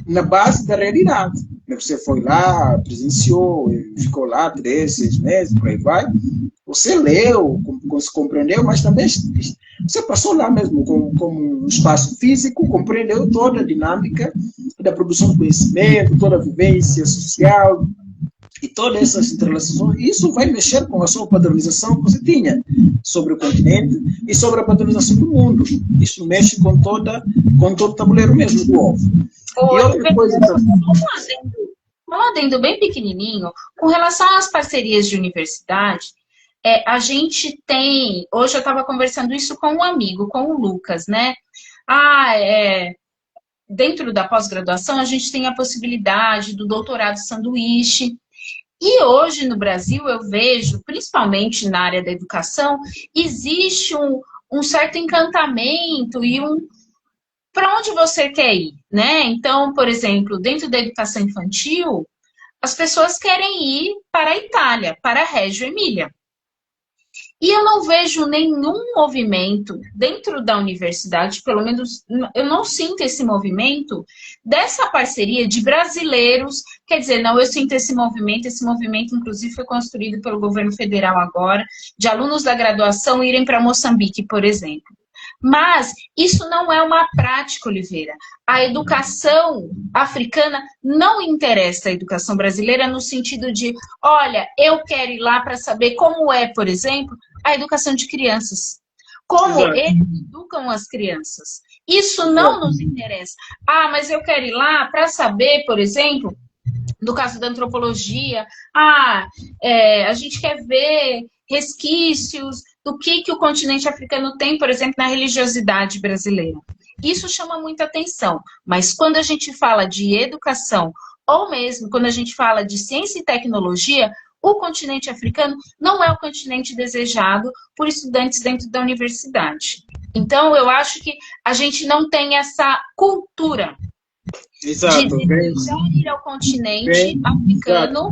na base da realidade. Você foi lá, presenciou, ficou lá 3, 6 meses, por aí vai. Você leu, se compreendeu, mas também você passou lá mesmo como um espaço físico, compreendeu toda a dinâmica da produção de conhecimento, toda a vivência social e todas essas interrelações. Isso vai mexer com a sua padronização que você tinha sobre o continente e sobre a padronização do mundo. Isso mexe com todo o tabuleiro mesmo do ovo. E outra coisa também. Um adendo bem pequenininho, com relação às parcerias de universidade, a gente tem, hoje eu estava conversando isso com um amigo, com o Lucas, né? Dentro da pós-graduação a gente tem a possibilidade do doutorado sanduíche. E hoje no Brasil eu vejo, principalmente na área da educação, existe um certo encantamento e para onde você quer ir, né? Então, por exemplo, dentro da educação infantil, as pessoas querem ir para a Itália, para a Reggio Emília. E eu não vejo nenhum movimento dentro da universidade, pelo menos eu não sinto esse movimento dessa parceria de brasileiros. Quer dizer, não, eu sinto esse movimento inclusive foi construído pelo governo federal agora, de alunos da graduação irem para Moçambique, por exemplo. Mas isso não é uma prática, Oliveira. A educação africana não interessa a educação brasileira no sentido de, olha, eu quero ir lá para saber como é, por exemplo, a educação de crianças. Como Exato. eles educam as crianças. Isso não Exato. nos interessa. Ah, mas eu quero ir lá para saber, por exemplo, do caso da antropologia, a gente quer ver resquícios do que o continente africano tem, por exemplo, na religiosidade brasileira. Isso chama muita atenção, mas quando a gente fala de educação, ou mesmo quando a gente fala de ciência e tecnologia, o continente africano não é o continente desejado por estudantes dentro da universidade. Então, eu acho que a gente não tem essa cultura Exato. de desejar ir ao continente africano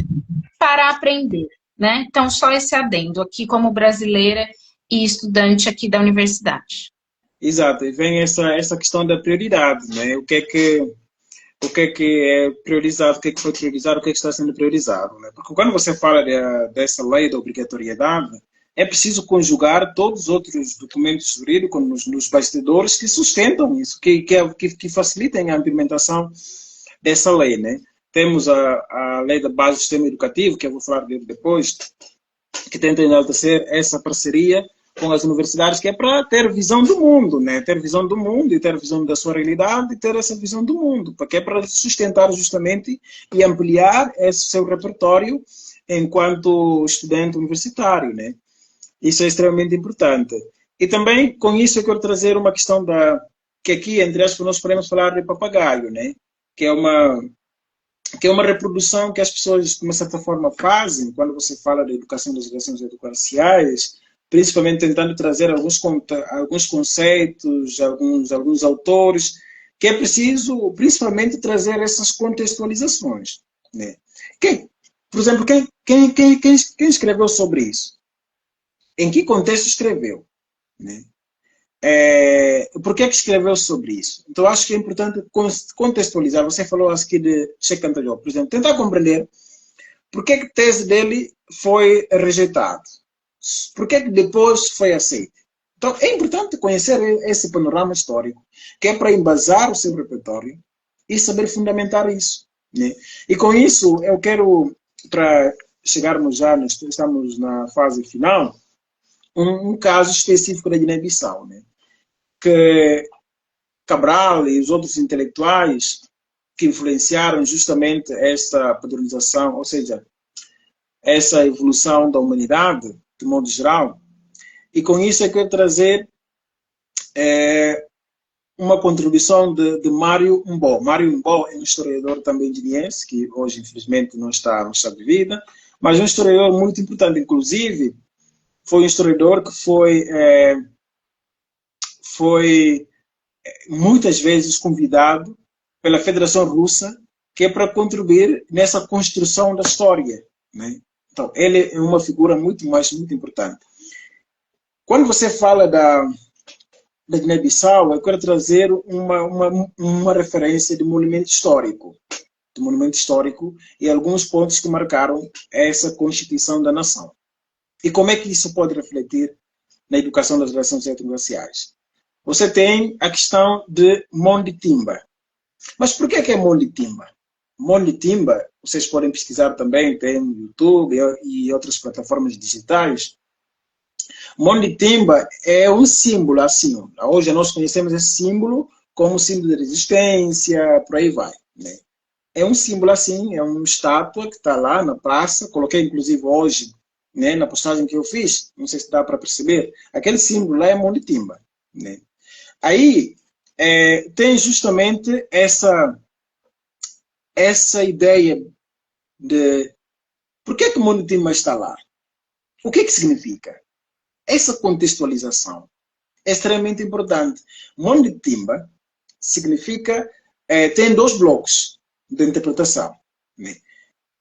para aprender, né? Então, só esse adendo aqui como brasileira e estudante aqui da universidade. Exato. E vem essa questão da prioridade, né? O que é priorizado, o que foi priorizado, o que está sendo priorizado, né? Porque quando você fala dessa lei da obrigatoriedade, é preciso conjugar todos os outros documentos jurídicos nos bastidores que sustentam isso, que facilitem a implementação dessa lei, né? Temos a lei da base do sistema educativo, que eu vou falar dele depois, que tenta enaltecer essa parceria com as universidades, que é para ter visão do mundo, né? Ter visão do mundo e ter visão da sua realidade e ter essa visão do mundo, porque é para sustentar justamente e ampliar esse seu repertório enquanto estudante universitário, né? Isso é extremamente importante. E também, com isso, eu quero trazer uma questão que aqui, entre aspas, nós podemos falar de papagaio, né? Que é uma reprodução que as pessoas, de uma certa forma, fazem quando você fala da educação das relações educacionais, principalmente tentando trazer alguns conceitos, alguns autores, que é preciso, principalmente, trazer essas contextualizações, né? Por exemplo, quem escreveu sobre isso? Em que contexto escreveu, né? Por que escreveu sobre isso? Então, acho que é importante contextualizar. Você falou aqui de Cheikh Anta Diop, por exemplo, tentar compreender por que a tese dele foi rejeitada, por que depois foi aceita. Então, é importante conhecer esse panorama histórico, que é para embasar o seu repertório e saber fundamentar isso, né? E com isso, eu quero, para chegarmos já, estamos na fase final, um caso específico da Guiné-Bissau, né? Que Cabral e os outros intelectuais que influenciaram justamente essa padronização, ou seja, essa evolução da humanidade, de modo geral. E com isso eu quero trazer uma contribuição de Mário Mbo. Mário Mbo é um historiador também guineense, que hoje infelizmente não está de vida, mas um historiador muito importante, inclusive foi um historiador que foi muitas vezes convidado pela Federação Russa, que é para contribuir nessa construção da história, né? Então, ele é uma figura muito importante. Quando você fala da Guiné-Bissau, eu quero trazer uma referência de monumento histórico. E alguns pontos que marcaram essa constituição da nação. E como é que isso pode refletir na educação das relações étnico-raciais? Você tem a questão de Monte-Timba. Mas por que é Monte-Timba? Monte-Timba, vocês podem pesquisar também, tem no YouTube e outras plataformas digitais. Monte-Timba é um símbolo, assim. Hoje nós conhecemos esse símbolo como símbolo de resistência, por aí vai, né? É um símbolo assim, é uma estátua que está lá na praça. Coloquei inclusive hoje, né, na postagem que eu fiz, não sei se dá para perceber, aquele símbolo lá é Monte-Timba, né? Aí tem justamente essa ideia de por que Monte-Timba está lá? O que significa? Essa contextualização é extremamente importante. Monte-Timba significa tem dois blocos de interpretação. Né?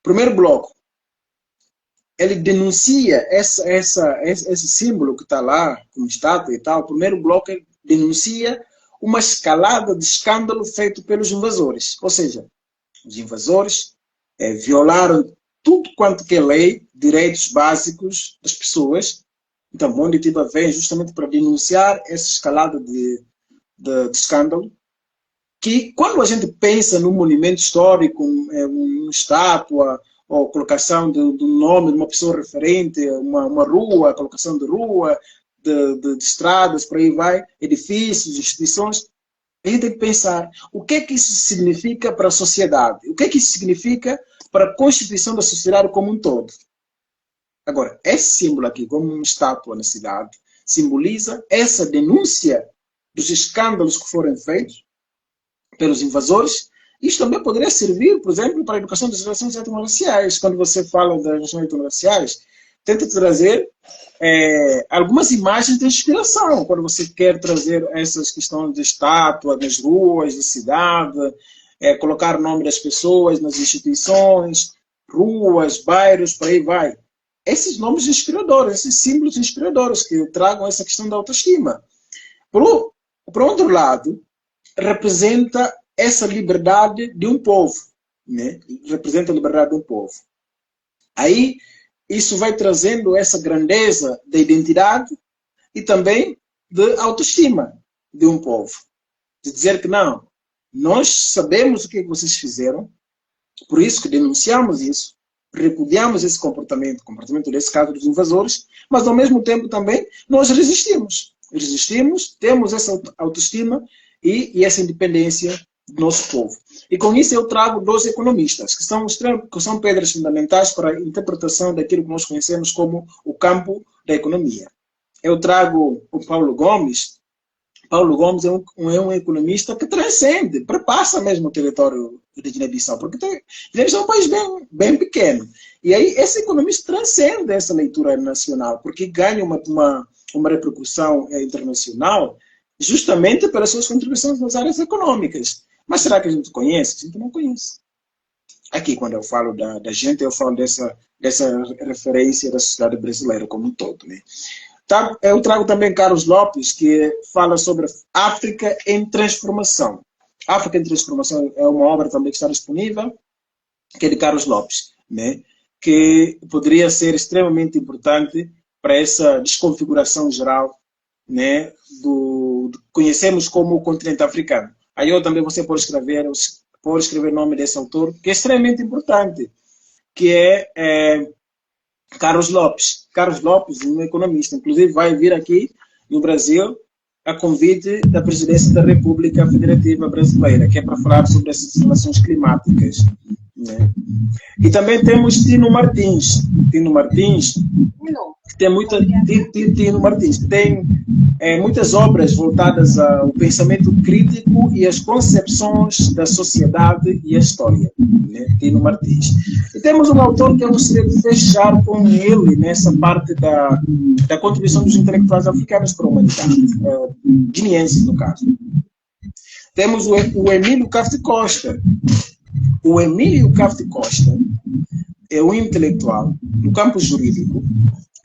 Primeiro bloco, ele denuncia esse símbolo que está lá, como estátua e tal. O primeiro bloco denuncia uma escalada de escândalo feito pelos invasores. Ou seja, os invasores violaram tudo quanto que é lei, direitos básicos das pessoas. Então, Mbonditiva vem justamente para denunciar essa escalada de escândalo, que quando a gente pensa num monumento histórico, uma estátua, ou colocação do nome de uma pessoa referente, uma rua, colocação de rua, de estradas, por aí vai, edifícios, instituições, a gente tem que pensar o que é que isso significa para a sociedade, o que é que isso significa para a constituição da sociedade como um todo. Agora, esse símbolo aqui, como uma estátua na cidade, simboliza essa denúncia dos escândalos que foram feitos pelos invasores. Isto também poderia servir, por exemplo, para a educação das relações étnico-raciais. Quando você fala das relações étnico-raciais, tenta trazer algumas imagens de inspiração. Quando você quer trazer essas questões de estátua nas ruas da cidade, colocar o nome das pessoas nas instituições, ruas, bairros, por aí vai. Esses nomes inspiradores, esses símbolos inspiradores que tragam essa questão da autoestima. Por outro lado, representa essa liberdade de um povo, né? Representa a liberdade de um povo. Aí, isso vai trazendo essa grandeza da identidade e também de autoestima de um povo. De dizer que não, nós sabemos o que vocês fizeram, por isso que denunciamos isso, repudiamos esse comportamento nesse caso dos invasores, mas ao mesmo tempo também nós resistimos. Resistimos, temos essa autoestima e essa independência do nosso povo. E com isso eu trago dois economistas, que são pedras fundamentais para a interpretação daquilo que nós conhecemos como o campo da economia. Eu trago o Paulo Gomes. Paulo Gomes é um economista que transcende, perpassa mesmo o território de Guiné-Bissau, porque Guiné-Bissau é um país bem pequeno. E aí esse economista transcende essa leitura nacional, porque ganha uma repercussão internacional justamente pelas suas contribuições nas áreas econômicas. Mas será que a gente conhece? A gente não conhece. Aqui, quando eu falo da gente, eu falo dessa referência da sociedade brasileira como um todo. Né? Tá, eu trago também Carlos Lopes, que fala sobre África em Transformação. África em Transformação é uma obra também que está disponível, que é de Carlos Lopes, né? Que poderia ser extremamente importante para essa desconfiguração geral, né? Do conhecemos como o continente africano. Aí eu também você pode escrever o nome desse autor, que é extremamente importante, que é Carlos Lopes. Carlos Lopes, um economista, inclusive vai vir aqui no Brasil a convite da Presidência da República Federativa Brasileira, que é para falar sobre essas relações climáticas. Né? E também temos Tino Martins. Tino Martins tem muitas obras voltadas ao pensamento crítico e às concepções da sociedade e a história. Né? Tino Martins. E temos um autor que eu gostaria de fechar com ele nessa parte da contribuição dos intelectuais africanos para a humanidade, guineenses no caso. Temos o Emílio Cafte Costa. O Emílio Cafte Costa é um intelectual no campo jurídico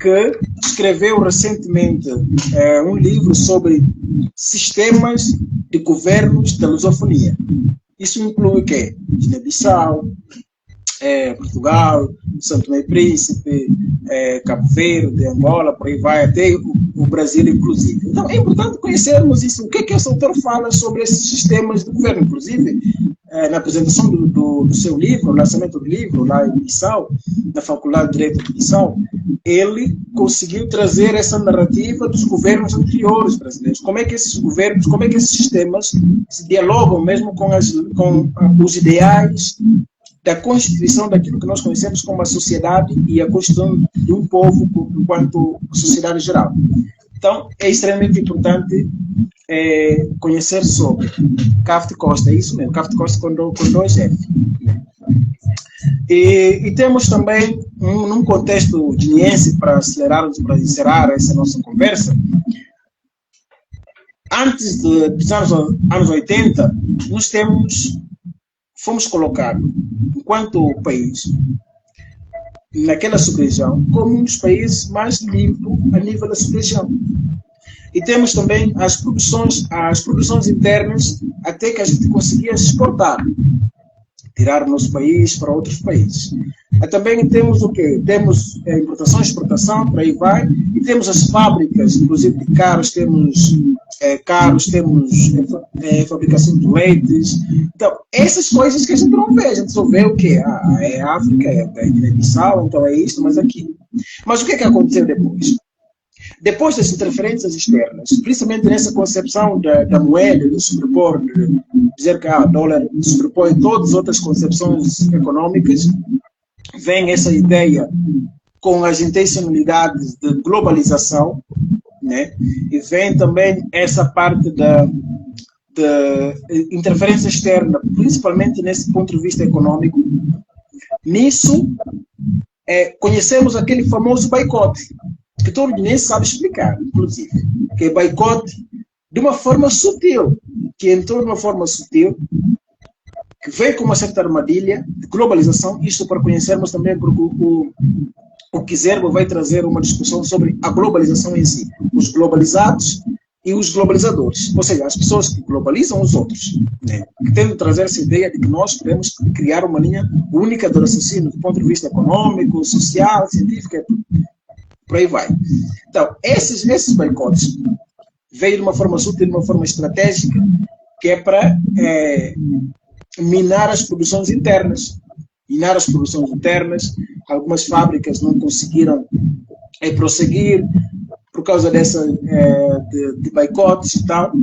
que escreveu recentemente um livro sobre sistemas de governos da lusofonia. Isso inclui o quê? Guiné-Bissau, Portugal, São Tomé e Príncipe, Cabo Verde, Angola, por aí vai, até o Brasil, inclusive. Então, é importante conhecermos isso. O que é que esse autor fala sobre esses sistemas de governo? Inclusive, na apresentação do seu livro, no lançamento do livro, lá em Bissau, na Faculdade de Direito de Bissau, ele conseguiu trazer essa narrativa dos governos anteriores brasileiros. Como é que esses governos, como é que esses sistemas se dialogam mesmo com os ideais da constituição daquilo que nós conhecemos como a sociedade e a constituição de um povo enquanto sociedade geral. Então, é extremamente importante conhecer sobre Cafte Costa, é isso mesmo, Cafte Costa com dois F. E temos também, num contexto guineense, para acelerarmos, para encerrar essa nossa conversa, antes dos anos 80, nós fomos colocados, enquanto país, naquela sub-região, como um dos países mais limpos a nível da sub-região. E temos também as produções internas, até que a gente conseguia exportar, tirar o nosso país para outros países. Também temos o quê? Temos importação e exportação, por aí vai, e temos as fábricas, inclusive de carros, temos fabricação de leites. Então, essas coisas que a gente não vê, a gente só vê o quê? É África, é Guiné-Bissau, então é isto, mas aquilo. Mas o que é que aconteceu depois? Depois das interferências externas, principalmente nessa concepção da moeda, de sobrepor, de dizer que o dólar sobrepõe todas as outras concepções econômicas, vem essa ideia com as intencionalidades de globalização, né? E vem também essa parte da interferência externa, principalmente nesse ponto de vista econômico. Nisso, conhecemos aquele famoso boicote, que todo mundo sabe explicar, inclusive, que é boicote de uma forma sutil, que entrou de uma forma sutil, que veio com uma certa armadilha de globalização, isto para conhecermos também, porque o Kizerbo vai trazer uma discussão sobre a globalização em si, os globalizados e os globalizadores, ou seja, as pessoas que globalizam os outros, né? Que tentam trazer essa ideia de que nós podemos criar uma linha única de raciocínio do ponto de vista econômico, social, científico, por aí vai. Então, esses boicotes veio de uma forma sutil, de uma forma estratégica, que é para minar as produções internas. Minar as produções internas, algumas fábricas não conseguiram prosseguir por causa de boicotes e tal,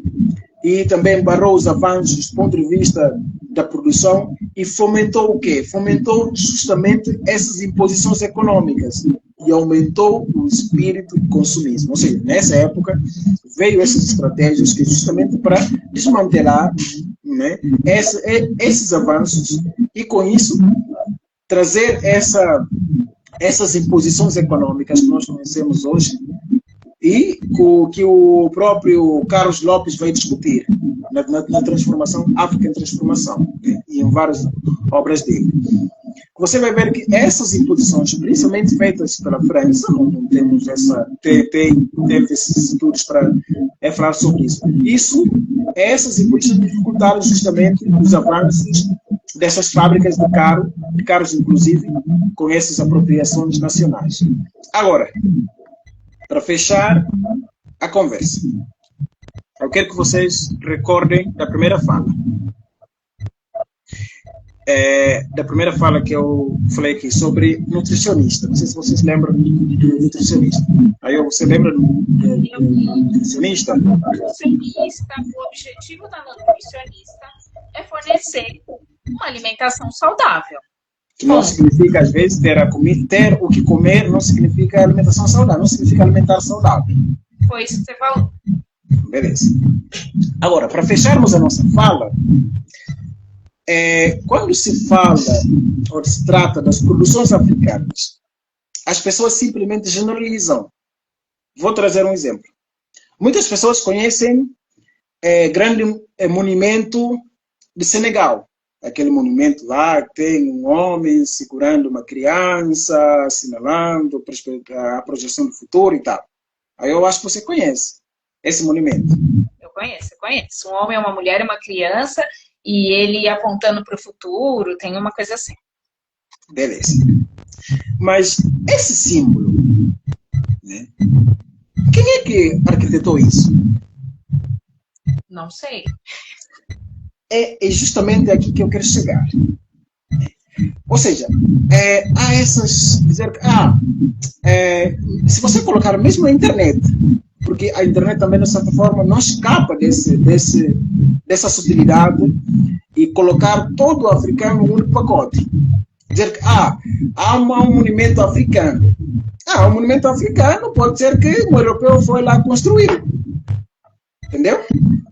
e também barrou os avanços do ponto de vista da produção e fomentou o quê? Fomentou justamente essas imposições econômicas e aumentou o espírito de consumismo. Ou seja, nessa época veio essas estratégias que justamente para desmantelar, né, esses avanços e com isso trazer essas imposições econômicas que nós conhecemos hoje e que o próprio Carlos Lopes vai discutir na transformação, África em Transformação, né, e em várias obras dele. Você vai ver que essas imposições, principalmente feitas pela França, não temos teve esses estudos para falar sobre isso. Essas imposições dificultaram justamente os avanços dessas fábricas de carros, inclusive, com essas apropriações nacionais. Agora, para fechar a conversa, eu quero que vocês recordem da primeira fala. Da primeira fala que eu falei aqui sobre nutricionista. Não sei se vocês lembram do nutricionista. Aí você lembra do nutricionista? O objetivo da nutricionista é fornecer uma alimentação saudável. Que não significa, às vezes, ter o que comer, não significa alimentação saudável, não significa alimentar saudável. Foi isso que você falou. Beleza. Agora, para fecharmos a nossa fala, quando se fala ou se trata das produções africanas, as pessoas simplesmente generalizam. Vou trazer um exemplo. Muitas pessoas conhecem grande monumento de Senegal. Aquele monumento lá que tem um homem segurando uma criança, assinalando a projeção do futuro e tal. Aí eu acho que você conhece esse monumento. Eu conheço. Um homem, uma mulher e uma criança, e ele apontando para o futuro, tem uma coisa assim. Beleza. Mas esse símbolo, né? Quem é que arquitetou isso? Não sei. É justamente aqui que eu quero chegar. Ou seja, há essas... se você colocar mesmo na internet, porque a internet também, de certa forma, não escapa dessa sutilidade e colocar todo o africano no único pacote. Dizer que há um monumento africano. Um monumento africano pode ser que um europeu foi lá construir. Entendeu?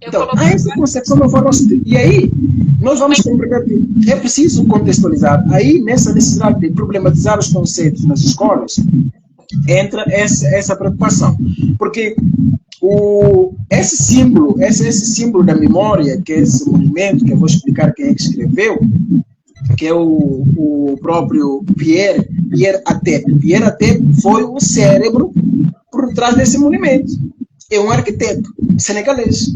Então, há essa concepção de uma forma sutil. E aí, nós vamos compreender que é preciso contextualizar. Aí, nessa necessidade de problematizar os conceitos nas escolas, entra essa preocupação. Porque esse símbolo da memória, que é esse monumento, que eu vou explicar quem é que escreveu, que é o próprio Pierre Atep. Pierre Atep foi o cérebro por trás desse monumento. É um arquiteto senegalês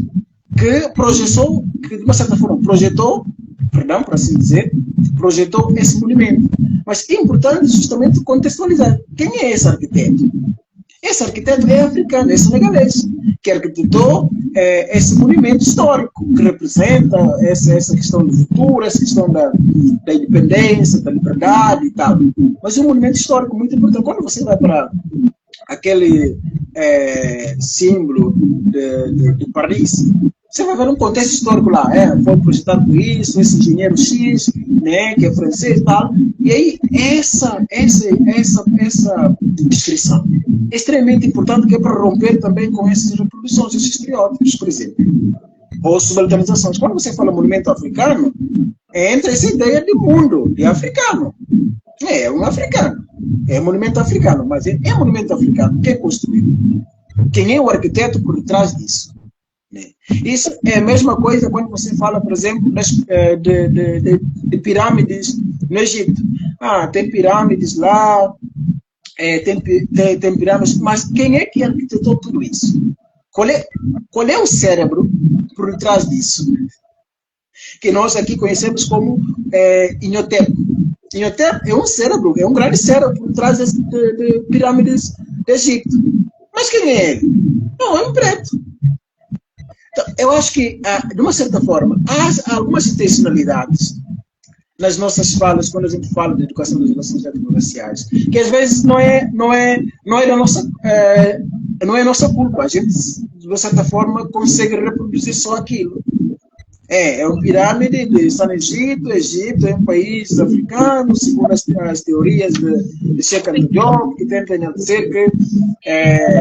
que projetou, que de uma certa forma projetou, perdão, por assim dizer, projetou esse monumento. Mas é importante justamente contextualizar quem é esse arquiteto. Esse arquiteto é africano, é senegalês, que arquitetou esse monumento histórico, que representa essa questão do futuro, essa questão da independência, da liberdade e tal. Mas é um monumento histórico muito importante. Quando você vai para aquele símbolo de Paris, você vai ver um contexto histórico lá. Foi projetado por isso, esse engenheiro X, né, que é francês e tal. E aí, essa descrição é extremamente importante, que é para romper também com essas reproduções, esses estereótipos, por exemplo. Ou subalternizações. Quando você fala monumento africano, entra essa ideia de mundo, de africano. É um africano. É monumento africano, mas é monumento africano. Quem construiu? Quem é o arquiteto por trás disso? Isso é a mesma coisa quando você fala, por exemplo, de pirâmides no Egito. Tem pirâmides lá, tem pirâmides, mas quem é que arquitetou tudo isso? Qual é o cérebro por trás disso? Que nós aqui conhecemos como Inhotep. Inhotep é um cérebro, é um grande cérebro por trás de pirâmides do Egito. Mas quem é ele? Não, é um preto. Então, eu acho que, de uma certa forma, há algumas intencionalidades nas nossas falas, quando a gente fala de educação das relações étnico-raciais, que às vezes não é nossa culpa. A gente, de uma certa forma, consegue reproduzir só aquilo. É uma pirâmide que está no Egito. O Egito é um país africano, segundo as teorias de Cheikh Anta Diop, que tentam dizer que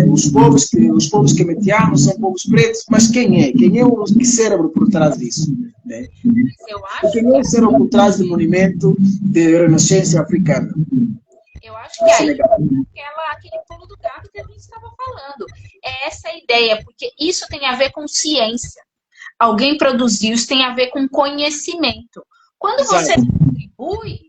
os povos quemetianos são povos pretos. Mas quem é? Quem é o cérebro por trás disso? Né? Quem é o cérebro por trás do movimento de renascença africana? Eu acho que aí aquele pulo do gato que a gente estava falando. É essa a ideia, porque isso tem a ver com ciência. Alguém produziu, isso tem a ver com conhecimento. Quando você atribui,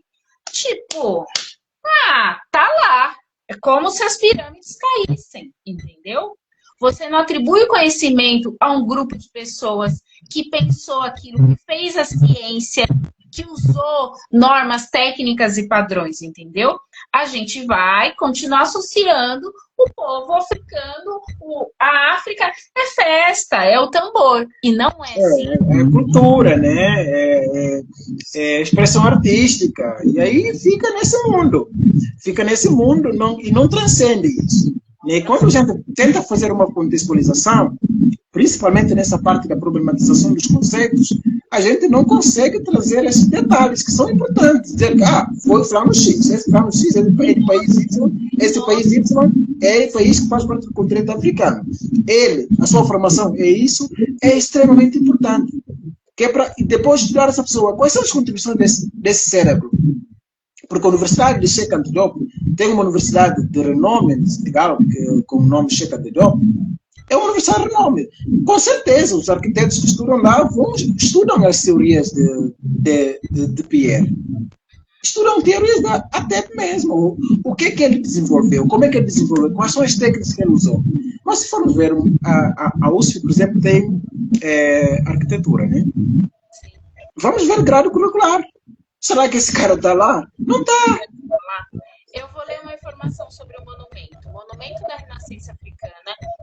tá lá. É como se as pirâmides caíssem, entendeu? Você não atribui o conhecimento a um grupo de pessoas que pensou aquilo, que fez a ciência, que usou normas técnicas e padrões, entendeu? A gente vai continuar associando o povo africano, a África é festa, é o tambor, e não é assim. É cultura, né? É expressão artística, e aí fica nesse mundo e não transcende isso. E quando a gente tenta fazer uma contextualização, principalmente nessa parte da problematização dos conceitos, a gente não consegue trazer esses detalhes que são importantes. Dizer que foi o fulano X, esse fulano X é do país Y, esse país Y é o país que faz parte do continente africano. A sua formação é isso, é extremamente importante. Que é para depois estudar essa pessoa, quais são as contribuições desse cérebro? Porque a Universidade de Cheikh Anta Diop tem uma universidade de renome em Senegal, com o nome Cheikh Anta Diop. É uma universidade de renome. Com certeza, os arquitetos que estudam lá estudam as teorias de Pierre. Estudam teorias da Atep mesmo. O que ele desenvolveu? Como é que ele desenvolveu? Quais são as técnicas que ele usou? Mas se formos ver, a USP, por exemplo, tem arquitetura, né? Vamos ver grade curricular. Será que esse cara está lá? Não está. Eu vou ler uma informação sobre o monumento. O Monumento da Renascença Africana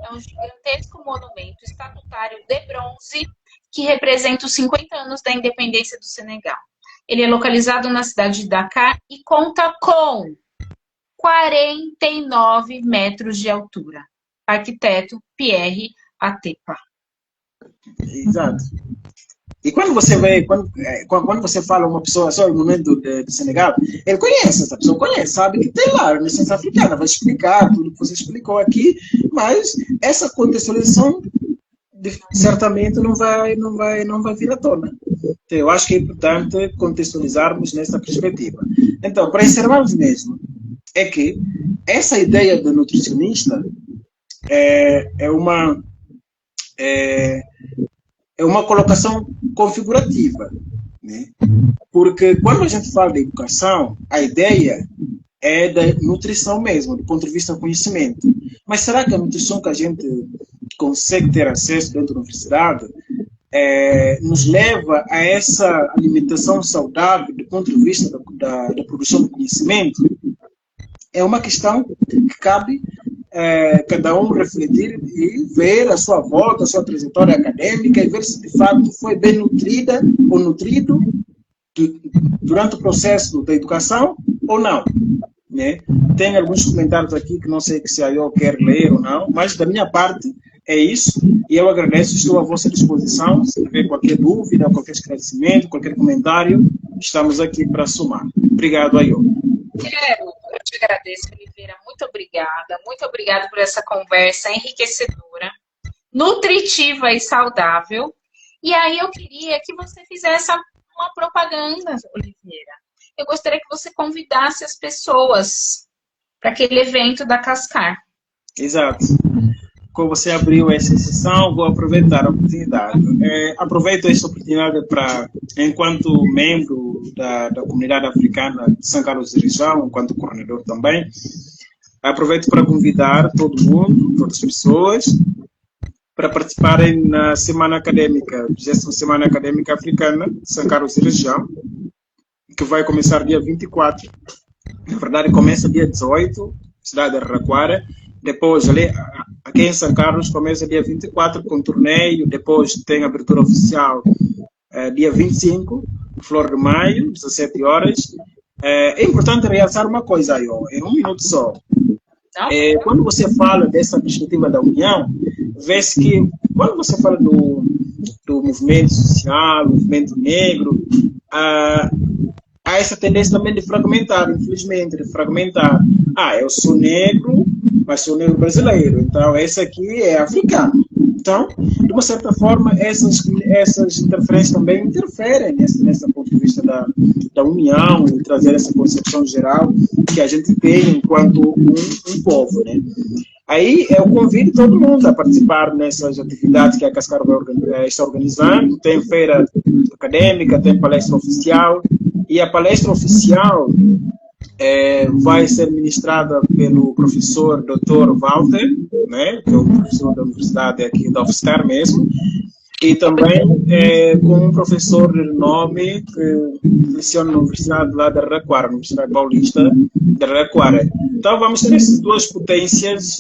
é um gigantesco monumento estatutário de bronze que representa os 50 anos da independência do Senegal. Ele é localizado na cidade de Dakar e conta com 49 metros de altura. Arquiteto Pierre Atepa. Exato. E quando você quando você fala uma pessoa sobre o monumento do Senegal, ele conhece, essa pessoa conhece, sabe que tem lá a Renascença Africana, vai explicar tudo que você explicou aqui, mas essa contextualização certamente não vai vir à tona. Então, eu acho que é importante contextualizarmos nessa perspectiva. Então, para encerrarmos mesmo, é que essa ideia do nutricionista é uma é, é uma colocação configurativa, né? Porque quando a gente fala de educação, a ideia é da nutrição mesmo, do ponto de vista do conhecimento. Mas será que a nutrição que a gente consegue ter acesso dentro da universidade nos leva a essa alimentação saudável do ponto de vista da produção do conhecimento? É uma questão que cabe cada um refletir e ver a sua volta, a sua trajetória acadêmica e ver se de fato foi bem nutrida ou nutrido durante o processo da educação ou não. Né? Tem alguns comentários aqui que não sei se a eu quer ler ou não, mas da minha parte é isso, e eu agradeço, estou à vossa disposição, se tiver qualquer dúvida, qualquer esclarecimento, qualquer comentário, estamos aqui para somar. Obrigado, Ayo. Eu te agradeço, Oliveira, muito obrigada por essa conversa enriquecedora, nutritiva e saudável, e aí eu queria que você fizesse uma propaganda, Oliveira. Eu gostaria que você convidasse as pessoas para aquele evento da Cascar. Exato. Como você abriu essa sessão, vou aproveitar a oportunidade. Aproveito esta oportunidade para, enquanto membro da comunidade africana de São Carlos de Região, enquanto coordenador também, aproveito para convidar todo mundo, todas as pessoas, para participarem na Semana Acadêmica, 20ª Semana Acadêmica Africana de São Carlos de Região, que vai começar dia 24. Na verdade, começa dia 18, cidade de Araraquara. Depois, ali, aqui em São Carlos, começa dia 24 com torneio. Depois tem abertura oficial dia 25, Flor de Maio, 17 horas. É importante realçar uma coisa aí, em um minuto só. Quando você fala dessa perspectiva da união, vê-se que, quando você fala do movimento social, movimento negro, há essa tendência também de fragmentar, infelizmente, de fragmentar. Eu sou negro, mas sou negro brasileiro, então esse aqui é africano. Então, de uma certa forma, essas interferências também interferem nesse ponto de vista da união e trazer essa concepção geral que a gente tem enquanto um povo, né? Aí eu convido todo mundo a participar nessas atividades que a Cascar está organizando. Tem feira acadêmica, tem palestra oficial, e a palestra oficial vai ser ministrada pelo professor Dr. Walter, né, que é o professor da universidade aqui da UFSCar mesmo, e também com um professor de renome que leciona na Universidade lá de Araraquara, Universidade Paulista de Araraquara. Então vamos ter essas duas potências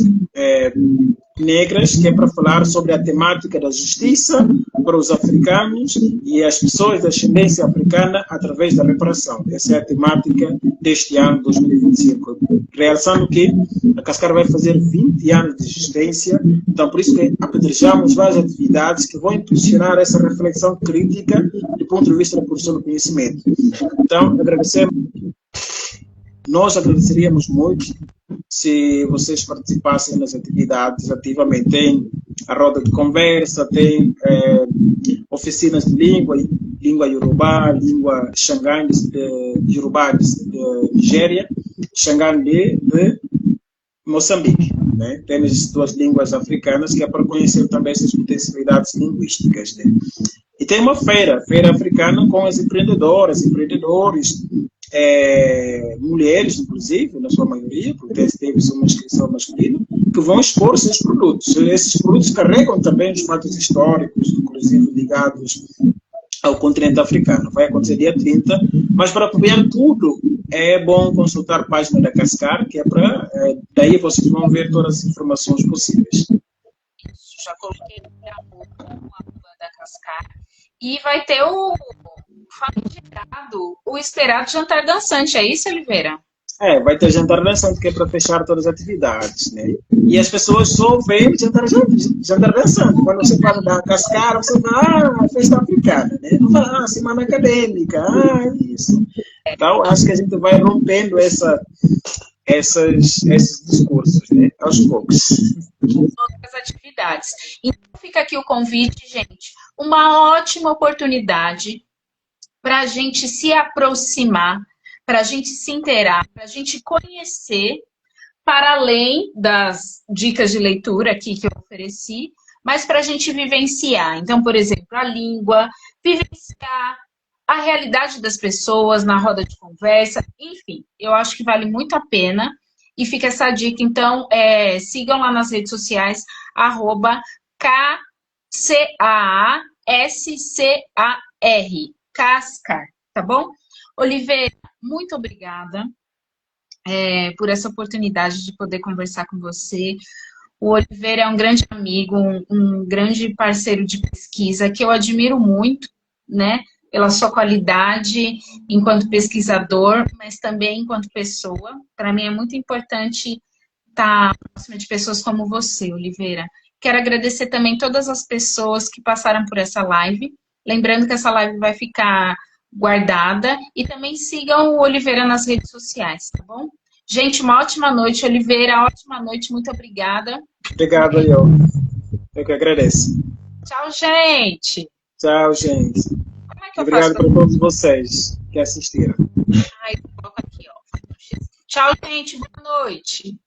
negras, que é para falar sobre a temática da justiça para os africanos e as pessoas da ascendência africana através da reparação. Essa é a temática deste ano, 2025. Realçando que a Cascar vai fazer 20 anos de existência, então por isso que apedrejamos várias atividades que vão impulsionar essa reflexão crítica do ponto de vista da produção do conhecimento. Então, nós agradeceríamos muito se vocês participassem nas atividades ativamente. Tem a roda de conversa, tem oficinas de língua Yorubá, língua Xangan de Yorubá de Nigéria, Xangan de Moçambique. Né? Temos duas línguas africanas que é para conhecer também essas potencialidades linguísticas. Né? E tem uma feira africana com as empreendedoras, empreendedores, mulheres, inclusive, na sua maioria, porque teve uma inscrição masculina, que vão expor seus produtos. Esses produtos carregam também os fatos históricos, inclusive ligados ao continente africano. Vai acontecer dia 30, mas para acompanhar tudo, é bom consultar a página da Cascar, que é para... daí vocês vão ver todas as informações possíveis. Já coloquei a da Cascar. E vai ter o famigerado, o esperado jantar dançante, é isso, Oliveira? Vai ter jantar dançante, que é para fechar todas as atividades, né? E as pessoas só veem jantar dançante. Quando você fala da Cascar, você fala, festa africana, né? Não fala, semana acadêmica, isso. Então, acho que a gente vai rompendo esses discursos, né? Aos poucos. As atividades. Então, fica aqui o convite, gente. Uma ótima oportunidade para a gente se aproximar, para a gente se inteirar, para a gente conhecer, para além das dicas de leitura aqui que eu ofereci, mas para a gente vivenciar. Então, por exemplo, a língua, vivenciar a realidade das pessoas na roda de conversa, enfim, eu acho que vale muito a pena. E fica essa dica, então, sigam lá nas redes sociais, @KCAASCAR, Cascar, tá bom? Oliveira, muito obrigada por essa oportunidade de poder conversar com você. O Oliveira é um grande amigo, um grande parceiro de pesquisa, que eu admiro muito, né? Pela sua qualidade enquanto pesquisador, mas também enquanto pessoa. Para mim é muito importante estar próximo de pessoas como você, Oliveira. Quero agradecer também todas as pessoas que passaram por essa live. Lembrando que essa live vai ficar guardada. E também sigam o Oliveira nas redes sociais, tá bom? Gente, uma ótima noite, Oliveira. Ótima noite, muito obrigada. Obrigado, Ayo. Eu que agradeço. Tchau, gente. Tchau, gente. Como é que eu Obrigado faço? por todos vocês que assistiram. Ai, coloca aqui, ó. Tchau, gente. Boa noite.